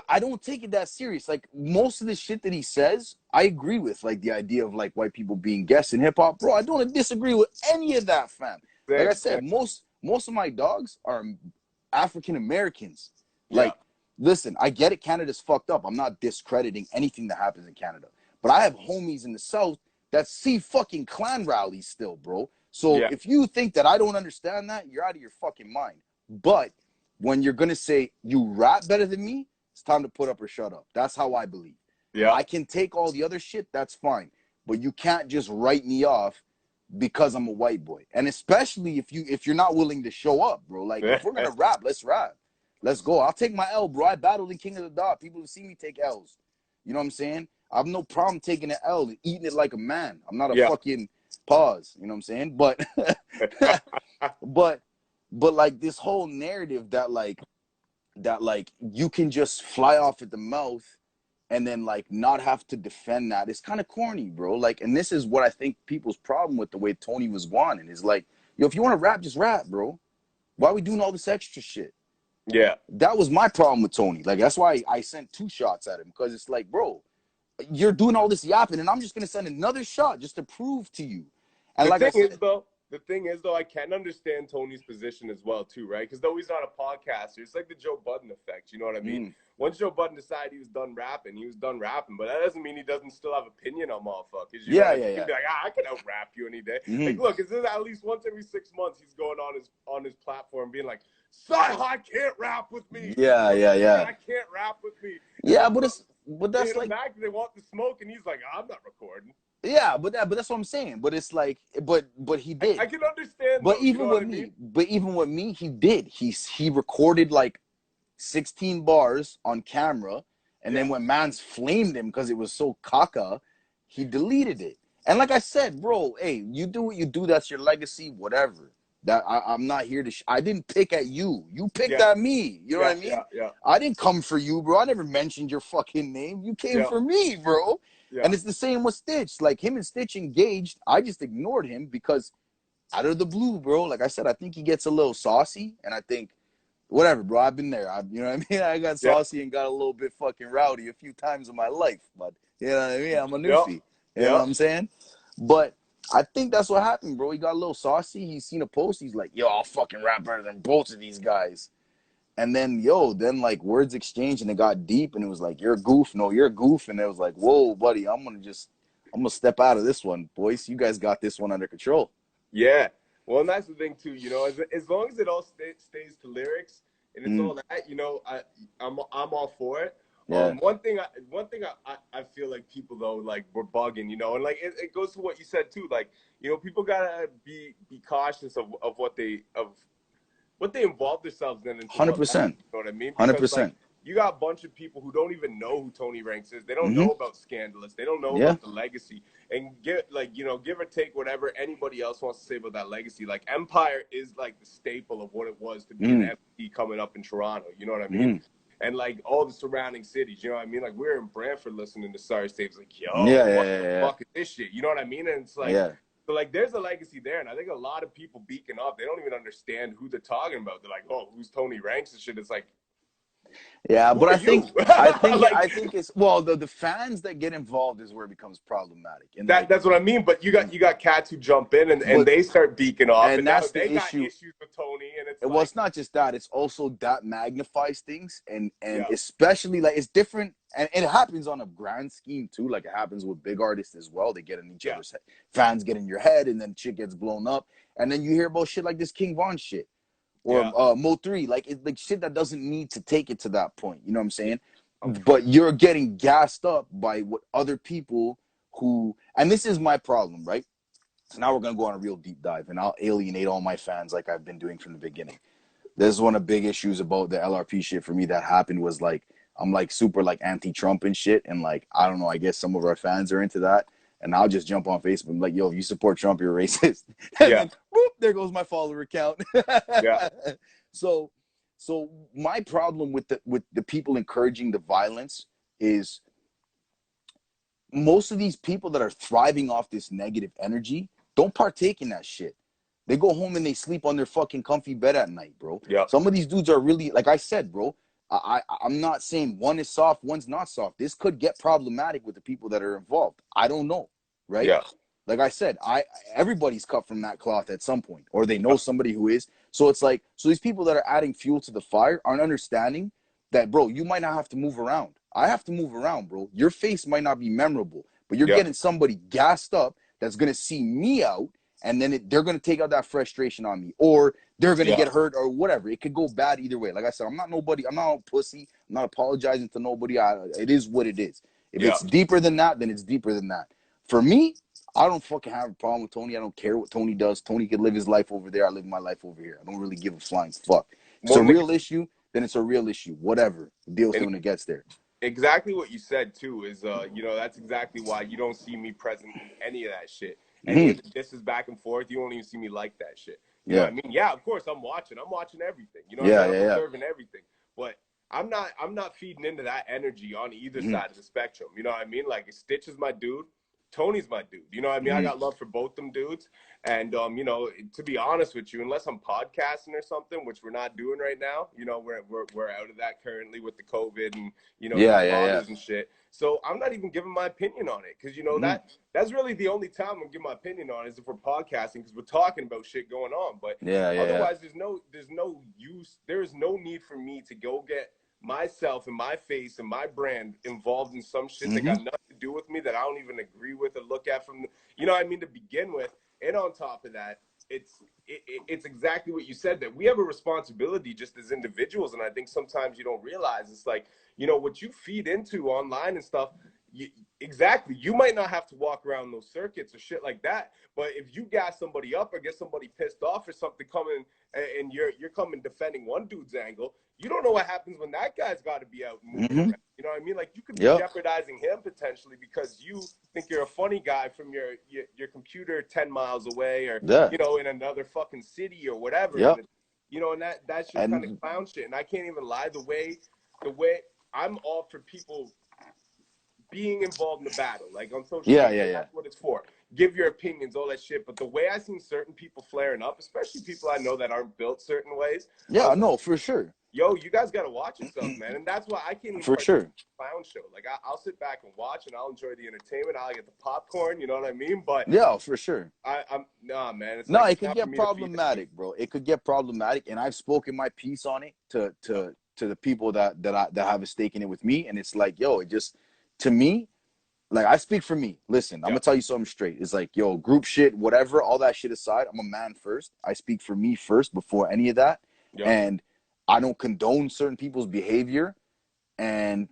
I don't take it that serious. Like, most of the shit that he says, I agree with. Like, the idea of like white people being guests in hip hop, bro. I don't disagree with any of that, fam. Like I said, most of my dogs are African Americans. Like, listen, I get it. Canada's fucked up. I'm not discrediting anything that happens in Canada, but I have homies in the South that see fucking clan rallies still, bro. So if you think that I don't understand that, you're out of your fucking mind. But when you're gonna say you rap better than me, it's time to put up or shut up. That's how I believe. Yeah, I can take all the other shit. That's fine, but you can't just write me off because I'm a white boy. And especially if you're not willing to show up, bro. Like, if we're gonna rap, let's rap. Let's go. I'll take my L, bro. I battled in King of the Dot. People see me take L's. You know what I'm saying? I have no problem taking an L and eating it like a man. I'm not a fucking pause. You know what I'm saying? But but like, this whole narrative that like you can just fly off at the mouth and then like not have to defend that, it's kind of corny, bro. Like, and this is what I think people's problem with the way Tony was going is like, yo, if you want to rap, just rap, bro. Why are we doing all this extra shit? Yeah, that was my problem with Tony. Like, that's why I sent 2 shots at him, because it's like, bro, you're doing all this yapping, and I'm just gonna send another shot just to prove to you. And the like thing is though, I can understand Tony's position as well too, right? Because though he's not a podcaster, it's like the Joe Budden effect. You know what I mean? Once Joe Budden decided he was done rapping, he was done rapping. But that doesn't mean he doesn't still have opinion on motherfuckers. You know? He can be like, I can out rap you any day. Like, look, is this at least once every 6 months he's going on his platform being like, I can't rap with me. I can't rap with me. Yeah, but that's like, they want the smoke, and he's like, I'm not recording. Yeah, but that's what I'm saying. But it's like, but he did. I can understand. But even with me, he did. He recorded like 16 bars on camera, and then when mans flamed him because it was so caca, he deleted it. And like I said, bro, hey, you do what you do. That's your legacy, whatever. That I'm not here to. I didn't pick at you. You picked at me. You know what I mean? I didn't come for you, bro. I never mentioned your fucking name. You came for me, bro. And it's the same with Stitch. Like, him and Stitch engaged. I just ignored him because out of the blue, bro. Like I said, I think he gets a little saucy, and I think whatever, bro. I've been there. You know what I mean? I got saucy and got a little bit fucking rowdy a few times in my life, but you know what I mean? I'm a newfie. You know what I'm saying? But I think that's what happened, bro. He got a little saucy. He's seen a post. He's like, yo, I'll fucking rap better than both of these guys. And then, then like words exchanged, and it got deep, and it was like, you're a goof. No, you're a goof. And it was like, whoa, buddy, I'm going to step out of this one, boys. You guys got this one under control. Yeah. Well, and that's the thing too, you know, as long as it all stays to lyrics and it's all that, you know, I'm all for it. Yeah. One thing I feel like people though, like, we're bugging, you know, and like it goes to what you said too, like, you know, people gotta be cautious of what they involve themselves in. 100%. You know what I mean? 100%. Like, you got a bunch of people who don't even know who Tony Ranks is. They don't know about Scandalous. They don't know about the legacy. And give or take whatever anybody else wants to say about that legacy. Like, Empire is like the staple of what it was to be an MC coming up in Toronto. You know what I mean? And like all the surrounding cities, you know what I mean? Like, we're in Brantford listening to Sorry Staves, like, yo, what the fuck is this shit? You know what I mean? And it's like, so like, there's a legacy there, and I think a lot of people beacon up, they don't even understand who they're talking about. They're like, oh, who's Tony Ranks and shit? It's like, yeah, but I think it's, well, the fans that get involved is where it becomes problematic. And that's what I mean. But you got cats who jump in and they start beaking off, and that's the issue. Got issues with Tony, and it's well, it's not just that; it's also that magnifies things, and especially like, it's different, and it happens on a grand scheme too. Like, it happens with big artists as well. They get in each other's head. Fans get in your head, and then shit gets blown up, and then you hear about shit like this King Von shit. Or Mo 3, like, it's like shit that doesn't need to take it to that point. You know what I'm saying? But you're getting gassed up by what other people who, and this is my problem, right? So now we're going to go on a real deep dive, and I'll alienate all my fans like I've been doing from the beginning. This is one of the big issues about the LRP shit for me that happened was like, I'm like super like anti-Trump and shit. And like, I don't know, I guess some of our fans are into that. And I'll just jump on Facebook and be like, yo, if you support Trump, you're racist. And then, boop, there goes my follower count. Yeah. So my problem with the people encouraging the violence is most of these people that are thriving off this negative energy don't partake in that shit. They go home and they sleep on their fucking comfy bed at night, bro. Yeah. Some of these dudes are really, like I said, bro, I'm not saying one is soft, one's not soft. This could get problematic with the people that are involved. I don't know, right? Yeah. Like I said, everybody's cut from that cloth at some point, or they know somebody who is. So it's like, so these people that are adding fuel to the fire aren't understanding that, bro, you might not have to move around. I have to move around, bro. Your face might not be memorable, but you're getting somebody gassed up that's going to see me out, and then they're going to take out that frustration on me, or they're going to get hurt, or whatever. It could go bad either way. Like I said, I'm not nobody. I'm not a pussy. I'm not apologizing to nobody. It is what it is. If it's deeper than that, then it's deeper than that. For me, I don't fucking have a problem with Tony. I don't care what Tony does. Tony could live his life over there. I live my life over here. I don't really give a flying fuck. If it's a real issue, then it's a real issue. Whatever. Deal with it when it gets there. Exactly what you said too is you know, that's exactly why you don't see me present in any of that shit. Any of the disses back and forth, you won't even see me like that shit. You know what I mean? Yeah, of course I'm watching everything. You know what I mean? I'm observing everything. But I'm not feeding into that energy on either side of the spectrum. You know what I mean? Like Stitch is my dude. Tony's my dude. You know what I mean? I got love for both them dudes. And, you know, to be honest with you, unless I'm podcasting or something, which we're not doing right now, you know, we're out of that currently with the COVID and, you know, and shit. So I'm not even giving my opinion on it because, you know, that's really the only time I'm going to give my opinion on is if we're podcasting because we're talking about shit going on. But otherwise, there's no use. There is no need for me to go get myself and my face and my brand involved in some shit that got nothing to do with me that I don't even agree with or look at from the, you know what I mean, to begin with. And on top of that, it's exactly what you said, that we have a responsibility just as individuals. And I think sometimes you don't realize it's like, you know, what you feed into online and stuff, you might not have to walk around those circuits or shit like that. But if you gas somebody up or get somebody pissed off or something coming and you're coming defending one dude's angle, you don't know what happens when that guy's got to be out and moving around. You know what I mean? Like you could be jeopardizing him potentially because you think you're a funny guy from your computer 10 miles away or, you know, in another fucking city or whatever. And you know, and that's just kind of clown shit. And I can't even lie, the way I'm all for people being involved in the battle, like on social media, that's what it's for. Give your opinions, all that shit. But the way I seen certain people flaring up, especially people I know that aren't built certain ways. Yeah, no, for sure. Yo, you guys got to watch yourself, man. And that's why I can't even for sure clown show. Like I'll sit back and watch and I'll enjoy the entertainment. I'll get the popcorn, you know what I mean? But yeah, for sure. I'm nah, man. It's no, like, it could get problematic, bro. It could get problematic. And I've spoken my piece on it to the people that have a stake in it with me. And it's like, yo, it just, to me, like I speak for me. Listen, I'm gonna tell you something straight. It's like, yo, group shit, whatever, all that shit aside, I'm a man first. I speak for me first before any of that. And I don't condone certain people's behavior. And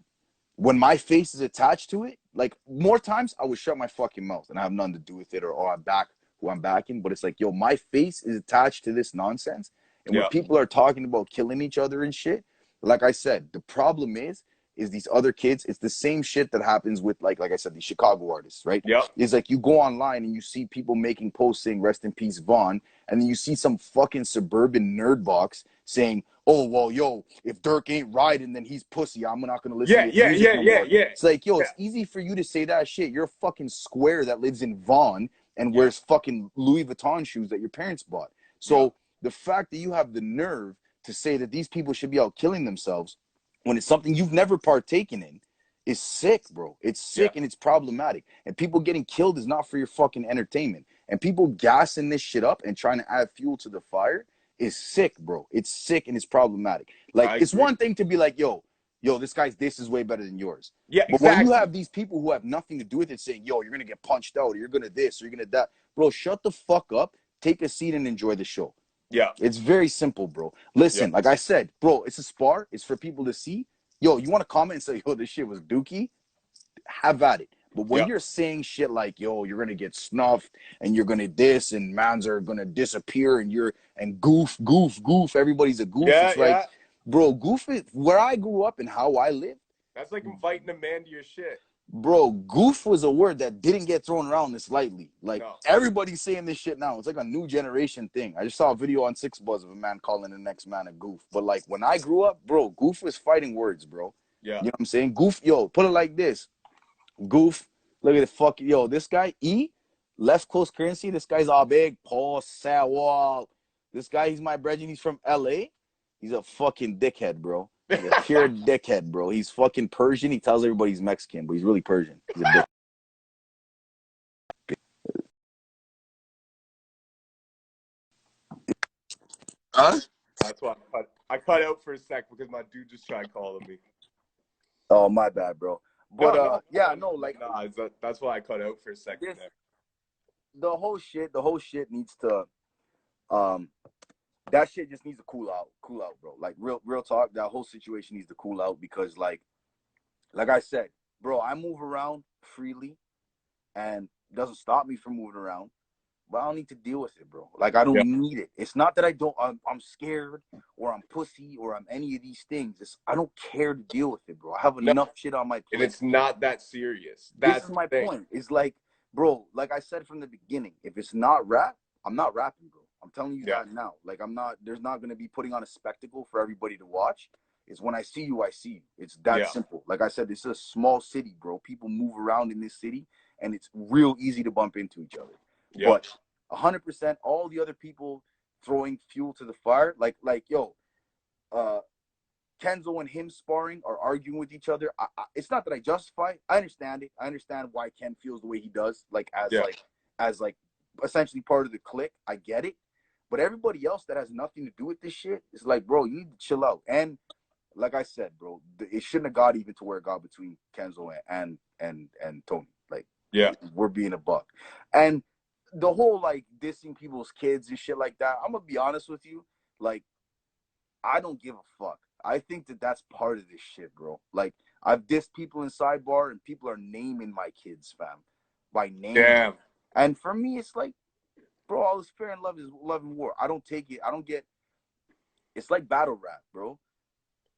when my face is attached to it, like more times I would shut my fucking mouth and I have nothing to do with it, or I back who I'm backing. But it's like, yo, my face is attached to this nonsense. And when people are talking about killing each other and shit, like I said, the problem is these other kids, it's the same shit that happens with, like I said, these Chicago artists, right? It's like you go online and you see people making posts saying, rest in peace, Vaughn. And then you see some fucking suburban nerd box saying, oh, well, yo, if Dirk ain't riding, then he's pussy. I'm not going to listen to his music no more. It's like, yo, it's easy for you to say that shit. You're a fucking square that lives in Vaughan and wears fucking Louis Vuitton shoes that your parents bought. So the fact that you have the nerve to say that these people should be out killing themselves when it's something you've never partaken in is sick, bro. It's sick and it's problematic. And people getting killed is not for your fucking entertainment. And people gassing this shit up and trying to add fuel to the fire is sick, bro. It's sick and it's problematic. Like, it's one thing to be like, yo, this this is way better than yours. But when you have these people who have nothing to do with it saying, yo, you're going to get punched out, or you're going to this, or you're going to that. Bro, shut the fuck up, take a seat and enjoy the show. It's very simple, bro. Listen, like I said, bro, it's a spar. It's for people to see. Yo, you want to comment and say, yo, this shit was dookie? Have at it. But when you're saying shit like, yo, you're gonna get snuffed and you're gonna this and mans are gonna disappear and goof, everybody's a goof. Yeah, It's like, bro, goof is where I grew up and how I lived. That's like inviting a man to your shit. Bro, goof was a word that didn't get thrown around this lightly. Like, everybody's saying this shit now. It's like a new generation thing. I just saw a video on Six Buzz of a man calling the next man a goof. But, like, when I grew up, bro, goof was fighting words, bro. Yeah. You know what I'm saying? Goof, yo, put it like this. Goof, look at the fuck, yo, this guy, E, left coast currency, this guy's all big, Paul Sawal. This guy, he's my brethren, he's from LA. He's a fucking dickhead, bro. He's a pure dickhead, bro. He's fucking Persian. He tells everybody he's Mexican, but he's really Persian. He's a dick. Huh? That's why I cut out for a sec because my dude just tried calling me. Oh, my bad, bro. But that's why I cut out for a second there. The whole shit needs to that shit just needs to cool out, bro. Like real talk, that whole situation needs to cool out because like I said, bro, I move around freely and it doesn't stop me from moving around, but I don't need to deal with it, bro. Like I don't need it. It's not that I'm scared or I'm pussy or I'm any of these things. I don't care to deal with it, bro. I have enough shit on my plate. And it's not that serious. This is my point. It's like, bro, like I said from the beginning, if it's not rap, I'm not rapping, bro. I'm telling you that now. Like there's not going to be putting on a spectacle for everybody to watch. It's when I see you, I see you. It's that simple. Like I said, this is a small city, bro. People move around in this city and it's real easy to bump into each other. But 100%, all the other people throwing fuel to the fire, like yo, Kenzo and him sparring or arguing with each other. It's not that I justify. I understand it. I understand why Ken feels the way he does, as essentially part of the clique. I get it. But everybody else that has nothing to do with this shit is like, bro, you need to chill out. And like I said, bro, it shouldn't have got even to where it got between Kenzo and Tony. Like, we're being a buck. And the whole like dissing people's kids and shit like that, I'm gonna be honest with you, like, I don't give a fuck. I think that that's part of this shit, bro. Like, I've dissed people in Sidebar and people are naming my kids, fam, by name. Damn. And for me, it's like, bro, all this fair and love is love and war. I don't take it. I don't get. It's like battle rap, bro.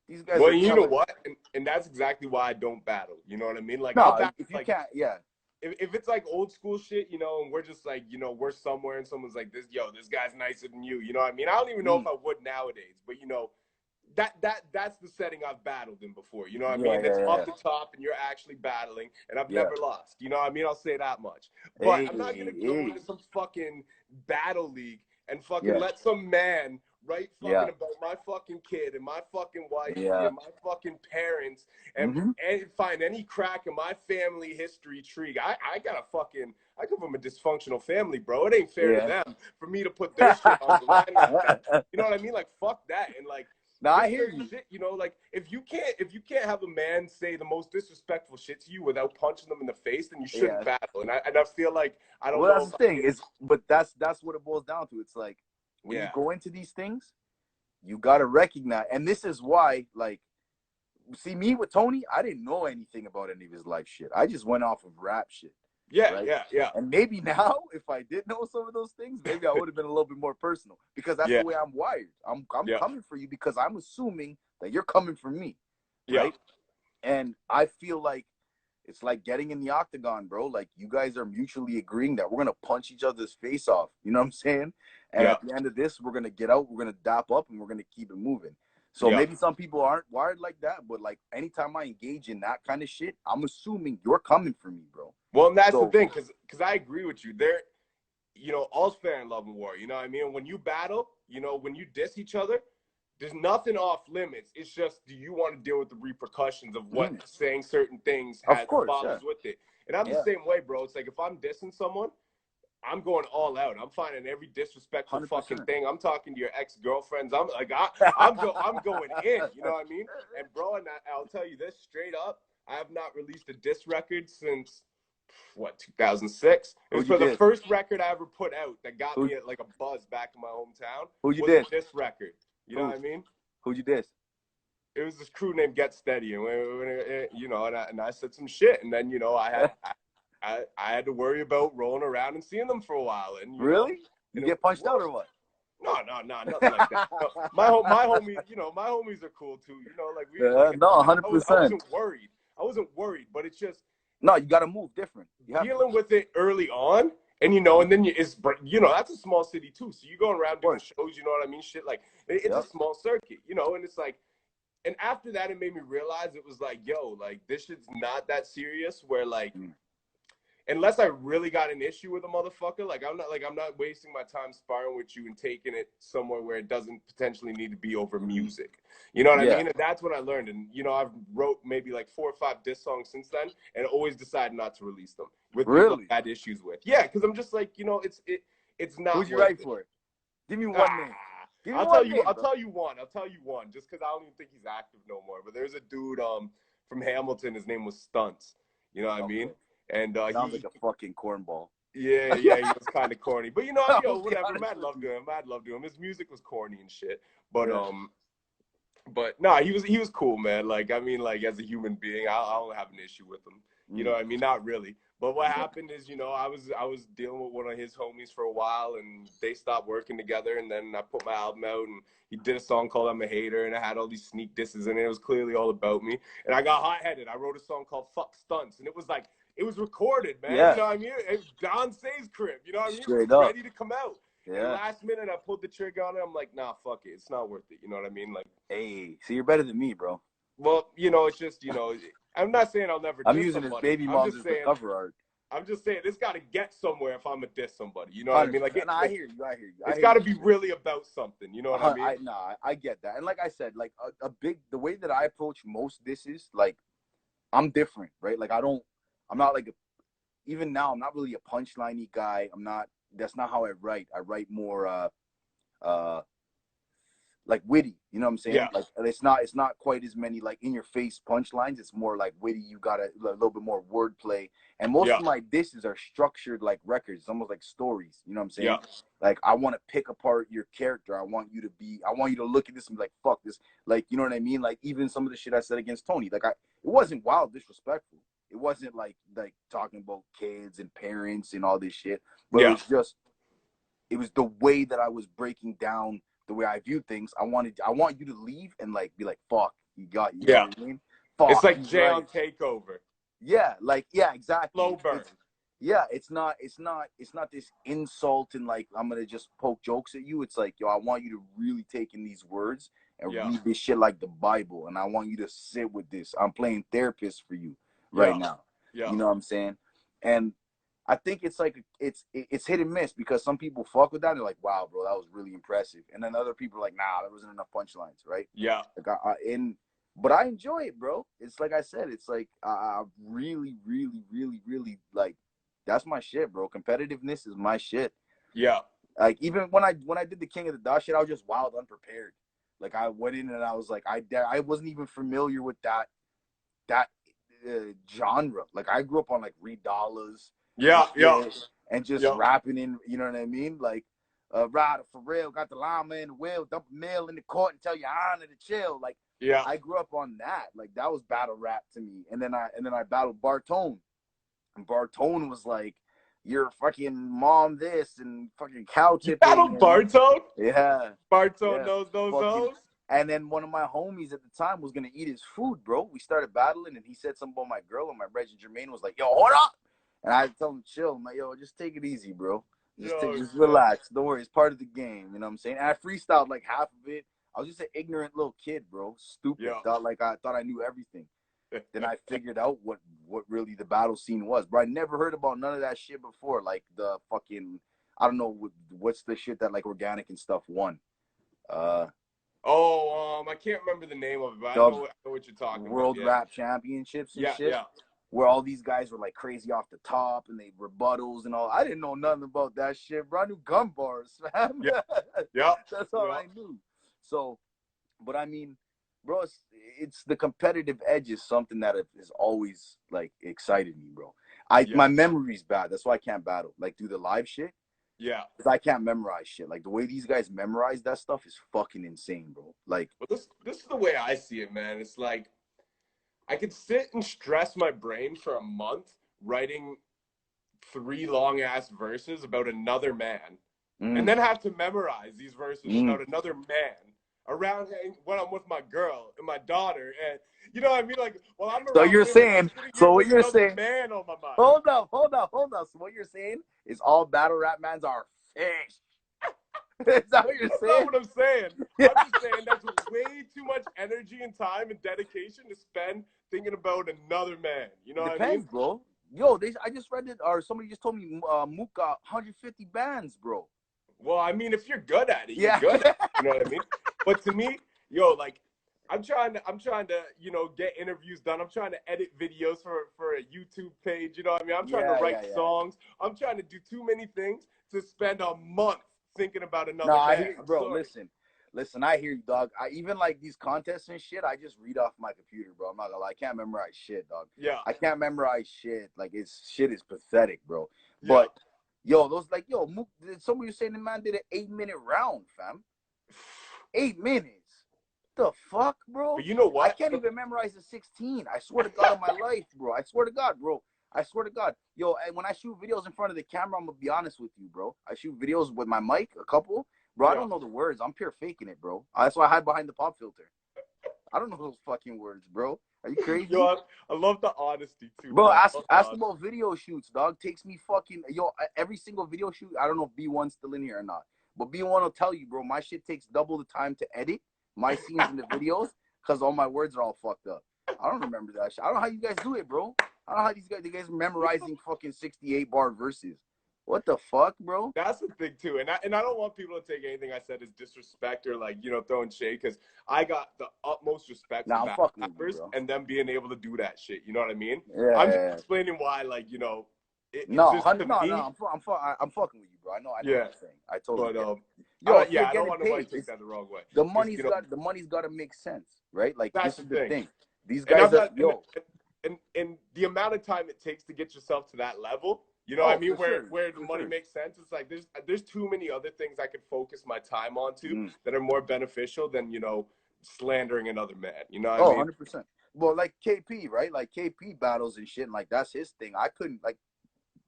These guys. Well, you know what, and that's exactly why I don't battle. You know what I mean? Like, no, if you can't, If it's like old school shit, you know, and we're just like, you know, we're somewhere and someone's like, this guy's nicer than you. You know what I mean? I don't even know if I would nowadays, but you know, that's the setting I've battled in before. You know what I mean? It's off the top and you're actually battling, and I've never lost. You know what I mean? I'll say that much. But I'm not gonna go into some fucking battle league and fucking let some man write fucking about my fucking kid and my fucking wife and my fucking parents and find any crack in my family history tree. I come from a dysfunctional family, bro. It ain't fair to them for me to put their shit on the line like that. You know what I mean? Like, fuck that. And like, now I hear you. Shit, you know, like if you can't have a man say the most disrespectful shit to you without punching them in the face, then you shouldn't battle. And I feel like I don't know. Well, that's the thing. But that's what it boils down to. It's like when you go into these things, you gotta recognize, and this is why, like, see me with Tony, I didn't know anything about any of his life shit. I just went off of rap shit. Yeah. And maybe now, if I did know some of those things, maybe I would have been a little bit more personal because that's the way I'm wired. I'm coming for you because I'm assuming that you're coming for me, right? And I feel like it's like getting in the octagon, bro. Like, you guys are mutually agreeing that we're gonna punch each other's face off. You know what I'm saying? And at the end of this, we're gonna get out, we're gonna dap up, and we're gonna keep it moving. So maybe some people aren't wired like that, but like anytime I engage in that kind of shit, I'm assuming you're coming for me, bro. Well, and that's the thing, because I agree with you. There, you know, all's fair in love and war. You know what I mean? When you battle, you know, when you diss each other, there's nothing off limits. It's just, do you want to deal with the repercussions of what saying certain things has follows with it? And I'm the same way, bro. It's like if I'm dissing someone, I'm going all out. I'm finding every disrespectful 100%. Fucking thing. I'm talking to your ex-girlfriends. I'm like, I'm going in. You know what I mean? And bro, and I'll tell you this straight up. I have not released a diss record since 2006. It was the first record I ever put out that got me like a buzz back in my hometown. Who you did? This record. You know what I mean? Who'd you diss? It was this crew named Get Steady, and you know, and I said some shit, and then you know I I had to worry about rolling around and seeing them for a while, and Really? You and get punched out or what? No, nothing like that. No, my homies, my homies are cool too. Like no, I 100%. wasn't worried. I wasn't worried, but it's just no, you got to move different. Dealing with it early on, and and then that's a small city too. So you're going around doing shows, you know what I mean? Shit, like it's a small circuit, and it's like. And after that, it made me realize it was like, yo, like this shit's not that serious. Where like, unless I really got an issue with a motherfucker, I'm not wasting my time sparring with you and taking it somewhere where it doesn't potentially need to be over music. You know what I mean? And that's what I learned. And I've wrote maybe like 4 or 5 diss songs since then, and always decided not to release them with people I had issues with. Yeah, because I'm just like, it's not. Who'd you write for? Give me one name. I'll tell you one. Just because I don't even think he's active no more. But there's a dude from Hamilton. His name was Stunts. You know what I mean? And sounds like a fucking cornball. Yeah, he was kind of corny. But whatever. Mad love to him. His music was corny and shit. But but no, he was cool, man. Like I mean, like as a human being, I don't have an issue with him. You know what I mean? Not really. But what happened is, I was dealing with one of his homies for a while, and they stopped working together. And then I put my album out, and he did a song called "I'm a Hater," and I had all these sneak disses in it. It was clearly all about me, and I got hot-headed. I wrote a song called "Fuck Stunts," and it was like it was recorded, man. Yeah. You know what I mean? It was Don Say's crib. You know what I mean? Straight it was up. ready to come out. Yeah. And last minute, I pulled the trigger on it. I'm like, nah, fuck it. It's not worth it. You know what I mean? Like, hey, so you're better than me, bro. Well, it's just, I'm not saying I'll never. I'm using his baby mom's as the cover art. I'm just saying it's got to get somewhere if I'm a diss somebody. You know what I mean? Like, I hear you. It's got to be really about something. You know what I mean? I get that. And like I said, like the way that I approach most disses, like I'm different, right? Like I'm not like even now, I'm not really a punchline-y guy. That's not how I write. I write more like witty, you know what I'm saying? Yeah. Like it's not quite as many like in your face punchlines. It's more like witty. You got a little bit more wordplay, and most of my disses are structured like records. It's almost like stories. You know what I'm saying? Yeah. Like I want to pick apart your character. I want you to look at this and be like, fuck this. Like, you know what I mean? Like even some of the shit I said against Tony, like it wasn't wild disrespectful. It wasn't like talking about kids and parents and all this shit. But it was the way that I was breaking down the way I view things. I want you to leave and like be like, fuck, you got you. Know what I mean? Fuck, it's like Jay on Takeover. Yeah, exactly. Slow burn. It's not this insult and like I'm gonna just poke jokes at you. It's like, yo, I want you to really take in these words and read this shit like the Bible, and I want you to sit with this. I'm playing therapist for you right now. You know what I'm saying? And I think it's like it's hit and miss because some people fuck with that. And they're like, wow, bro, that was really impressive. And then other people are like, nah, there wasn't enough punchlines, right? Yeah. Like but I enjoy it, bro. It's like I said, it's like I really, really, really, really like that's my shit, bro. Competitiveness is my shit. Yeah. Like even when I did the King of the Dot shit, I was just wild unprepared. Like I went in and I was like, I wasn't even familiar with that genre. Like I grew up on like Reed Dollars. And just rapping in, you know what I mean? Like, Ryder for real, got the llama in the wheel, dump a mill in the court and tell your honor to chill. Like, I grew up on that. Like, that was battle rap to me. And then I battled Bartone. And Bartone was like, your fucking mom this and fucking cow tipping. You battled Bartone? Yeah. Bartone knows those hoes? And then one of my homies at the time was going to eat his food, bro. We started battling, and he said something about my girl, and my brother Jermaine was like, yo, hold up. And I told him, chill. I'm like, yo, just take it easy, bro. Just relax. Don't worry. It's part of the game. You know what I'm saying? And I freestyled like half of it. I was just an ignorant little kid, bro. Stupid. I thought I knew everything. Then I figured out what really the battle scene was. But I never heard about none of that shit before. Like the fucking, I don't know, what's the shit that like Organic and stuff won. I can't remember the name of it, but I know what you're talking about. World Rap Championships and shit. Yeah. Where all these guys were like crazy off the top and they rebuttals and all. I didn't know nothing about that shit, bro. I knew gun bars, man. That's all I knew. So, but I mean, bro, it's the competitive edge is something that has always like excited me, bro. My memory's bad. That's why I can't battle. Like do the live shit. Yeah. Because I can't memorize shit. Like the way these guys memorize that stuff is fucking insane, bro. Like, well, this is the way I see it, man. It's like I could sit and stress my brain for a month writing 3 long ass verses about another man, and Mm. then have to memorize these verses Mm. about another man around when I'm with my girl and my daughter, and you know what I mean? Like, well, I'm around So you're women, saying, I'm sitting so here what with you're another saying, man on my mind. hold up. So what you're saying is all battle rap mans are fish. Is that what you're That's saying? not what I'm saying. I'm just saying that's way too much energy and time and dedication to spend thinking about another man. You know what I mean? Depends, bro. Yo, I just read it, or somebody just told me Mook got 150 bands, bro. Well, I mean, if you're good at it, you're Yeah. good at it. You know what I mean? But to me, yo, like, I'm trying to, you know, get interviews done. I'm trying to edit videos for a YouTube page. You know what I mean? I'm trying to write songs. I'm trying to do too many things to spend a month thinking about another No, I man. hear you, bro. Sorry. Listen, I hear you, dog. I even like these contests and shit. I just read off my computer, bro. I'm not gonna lie. I can't memorize shit, dog. Yeah. I can't memorize shit. Like shit is pathetic, bro. Yeah. But yo, Mook, somebody was saying the man did an 8-minute round, fam. 8 minutes. The fuck, bro? But you know what? I can't even memorize the 16. I swear to God on my life, bro. I swear to God, bro. I swear to God. Yo, and when I shoot videos in front of the camera, I'm gonna be honest with you, bro. I shoot videos with my mic, a couple. Bro, I don't know the words. I'm pure faking it, bro. That's why I hide behind the pop filter. I don't know those fucking words, bro. Are you crazy? Yo, I love the honesty too. Bro, ask about video shoots, dog. Takes me fucking every single video shoot. I don't know if B1's still in here or not, but B1 will tell you, bro. My shit takes double the time to edit my scenes in the videos because all my words are all fucked up. I don't remember that shit. I don't know how you guys do it, bro. I don't know how you guys memorizing fucking 68 bar verses. What the fuck, bro? That's the thing too, and I don't want people to take anything I said as disrespect or like, you know, throwing shade, because I got the utmost respect for I'm fucking with you, rappers bro. and them being able to do that shit. You know what I mean? Yeah. I'm just explaining why, like, you know, No, just to me, I'm fucking with you, bro. I know what you're saying. I totally get it. Yo, Yo, if you're I don't getting want nobody paid, to take that the wrong way. the Just, money's you know, the money's got to make sense, right? Like that's this is the the thing. These and guys I'm are not, and the amount of time it takes to get yourself to that level, you know what I mean, where the money makes sense. It's like there's too many other things I could focus my time on that are more beneficial than, you know, slandering another man. You know what I mean? 100%. Well, like KP, right? Like KP battles and shit, and like that's his thing. I couldn't, like,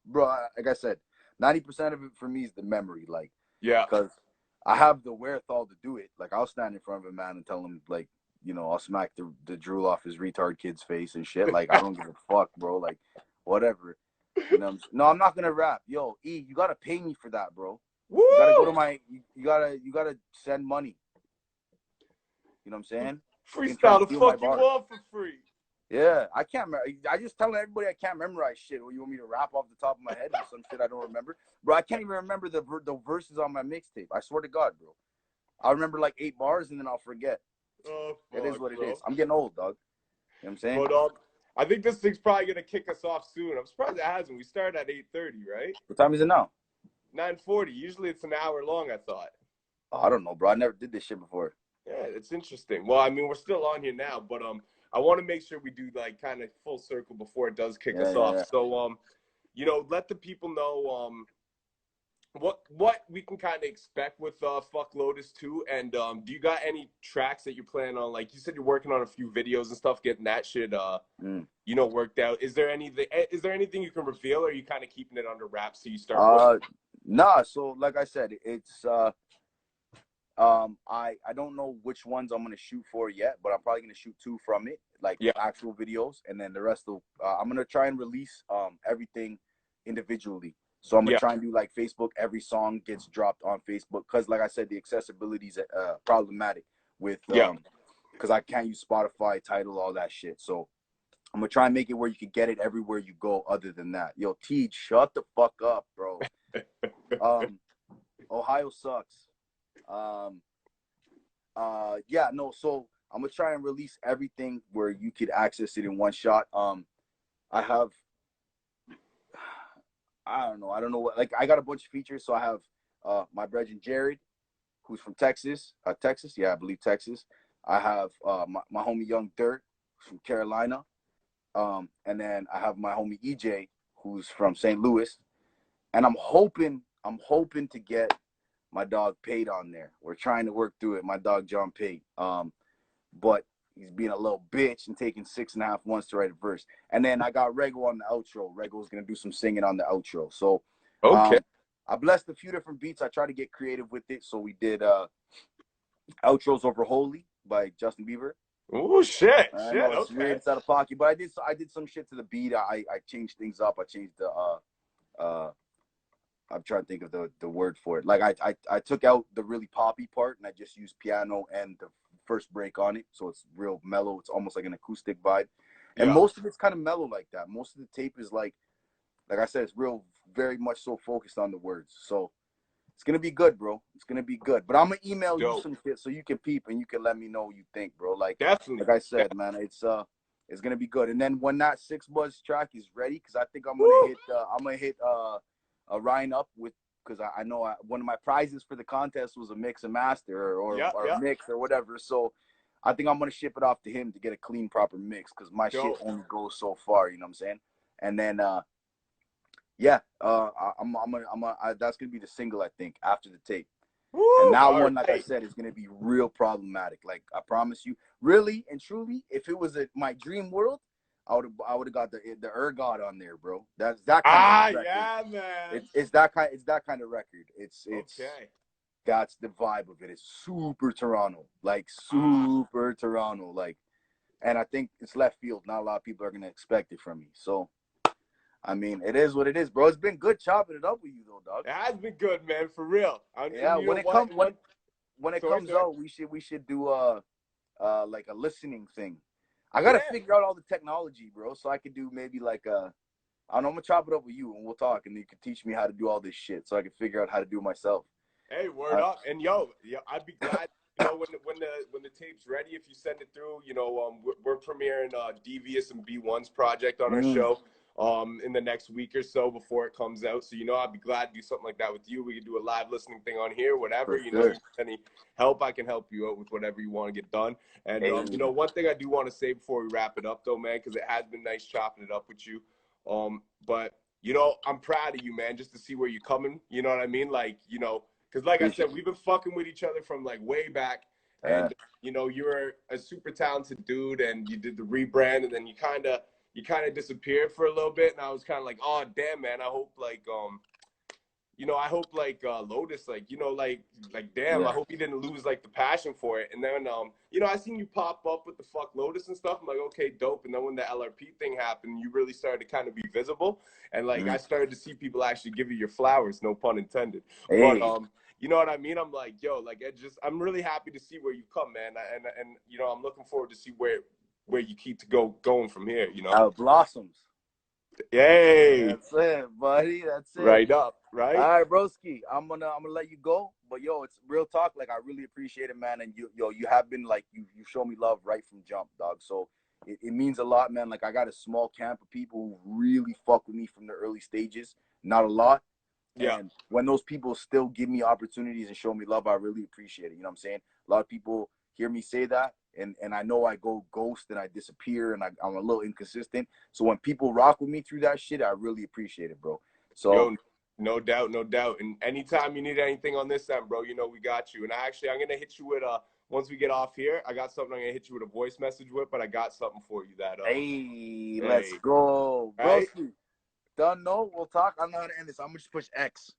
bro. Like I said, 90% of it for me is the memory, like, because I have the wherewithal to do it. Like, I'll stand in front of a man and tell him, like, you know, I'll smack the drool off his retard kid's face and shit. Like, I don't give a fuck, bro. Like, whatever. You know, no, I'm not gonna rap. Yo, E, you gotta pay me for that, bro. Woo! You gotta go to my. You gotta send money. You know what I'm saying? Freestyle the fuck you want for free. Yeah, I can't. I just telling everybody I can't memorize shit. Or you want me to rap off the top of my head or some shit I don't remember, bro? I can't even remember the verses on my mixtape. I swear to God, bro. I'll remember like 8 bars and then I'll forget. Oh, fuck, it is what bro. it is. I'm getting old, dog. You know what I'm saying? But I think this thing's probably gonna kick us off soon. I'm surprised it hasn't. We started at 8:30, right? What time is it now? 9:40. Usually it's an hour long, I thought. Oh, I don't know, bro. I never did this shit before. Yeah, it's interesting. Well, I mean, we're still on here now, but I want to make sure we do like kind of full circle before it does kick us off. Yeah. So you know, let the people know what we can kind of expect with Fuck Lotus 2, and do you got any tracks that you're planning on? Like you said, you're working on a few videos and stuff, getting that shit you know, worked out. Is there anything you can reveal, or are you kind of keeping it under wraps so you start nah, so like I said, it's I don't know which ones I'm gonna shoot for yet, but I'm probably gonna shoot 2 from it, like actual videos, and then the rest of I'm gonna try and release everything individually. So I'm gonna try and do like Facebook. Every song gets dropped on Facebook because, like I said, the accessibility is problematic with because I can't use Spotify, Tidal, all that shit. So I'm gonna try and make it where you can get it everywhere you go. Other than that, yo, Tej, shut the fuck up, bro. Ohio sucks. No, so I'm gonna try and release everything where you could access it in one shot. I don't know what, like, I got a bunch of features. So I have my brethren Jared, who's from Texas. I believe Texas. I have my homie Young Dirt, who's from Carolina. And then I have my homie EJ, who's from St. Louis. And I'm hoping to get my dog Pate on there. We're trying to work through it. My dog John Pate. But he's being a little bitch and taking 6.5 months to write a verse. And then I got Rego on the outro. Rego's gonna do some singing on the outro. So Okay. I blessed a few different beats. I tried to get creative with it. So we did Outros Over Holy by Justin Bieber. Oh shit! I Shit. know it's Okay. weird, it's out of pocket, but I did some shit to the beat. I changed things up. I changed the I'm trying to think of the word for it. Like I took out the really poppy part and I just used piano and the first break on it, so it's real mellow. It's almost like an acoustic vibe, and most of it's kind of mellow like that. Most of the tape is like I said, it's real, very much so focused on the words. So it's gonna be good, bro. It's gonna be good. But I'm gonna email you some shit so you can peep and you can let me know what you think, bro. Like Definitely. Like I said, man, it's gonna be good. And then when that 6 Buzz track is ready, because I think I'm gonna hit Ryan up with, because I know one of my prizes for the contest was a mix and master or a mix or whatever. So I think I'm gonna ship it off to him to get a clean, proper mix, because my shit only goes so far. You know what I'm saying? And then that's gonna be the single, I think, after the tape. Woo, and that one, like I said, is gonna be real problematic. Like I promise you, really and truly, if it was my dream world, I would have got the God on there, bro. That's that kind of record. Yeah, man. It's that kind of record. It's okay. That's the vibe of it. It's super Toronto, like super Toronto, like, and I think it's left field. Not a lot of people are gonna expect it from me. So, I mean, it is what it is, bro. It's been good chopping it up with you, though, dog. It has been good, man, for real. Yeah, when it comes out, we should do like a listening thing. I gotta figure out all the technology, bro, so I could do maybe like I don't know, I'm gonna chop it up with you and we'll talk, and you can teach me how to do all this shit, so I can figure out how to do it myself. Hey, word up, and yo, I'd be glad. You know, when the tape's ready, if you send it through, you know, we're premiering Devious and B1's project on our show in the next week or so before it comes out. So, you know, I'd be glad to do something like that with you. We could do a live listening thing on here, whatever. You know, any help, I can help you out with whatever you want to get done. And, you know, one thing I do want to say before we wrap it up, though, man, because it has been nice chopping it up with you. But, you know, I'm proud of you, man, just to see where you're coming. You know what I mean? Like, you know, because like I said, we've been fucking with each other from like way back. And, you know, you're a super talented dude and you did the rebrand and then you kind of disappeared for a little bit. And I was kind of like, oh, damn, man, I hope like, you know, I hope like Lotus, like, you know, like damn, I hope he didn't lose like the passion for it. And then, you know, I seen you pop up with the fuck Lotus and stuff. I'm like, okay, dope. And then when the LRP thing happened, you really started to kind of be visible. And like, I started to see people actually give you your flowers, no pun intended. But, you know what I mean? I'm like, yo, like, I'm really happy to see where you come, man. And you know, I'm looking forward to see where you keep going from here, you know? How it blossoms. Yay! That's it, buddy. That's it. Right up, right? All right, broski. I'm gonna let you go. But yo, it's real talk. Like, I really appreciate it, man. And you have been like, you show me love right from jump, dog. So it means a lot, man. Like, I got a small camp of people who really fuck with me from the early stages. Not a lot. Yeah. And when those people still give me opportunities and show me love, I really appreciate it. You know what I'm saying? A lot of people hear me say that, and I know I go ghost and I disappear and I'm a little inconsistent. So when people rock with me through that shit, I really appreciate it, bro. So yo, no doubt, no doubt. And anytime you need anything on this end, bro, you know we got you. And I'm gonna hit you with once we get off here, I got something I'm gonna hit you with a voice message with, but I got something for you that let's go. Broski. Right? Done, no, we'll talk. I don't know how to end this. I'm gonna just push X.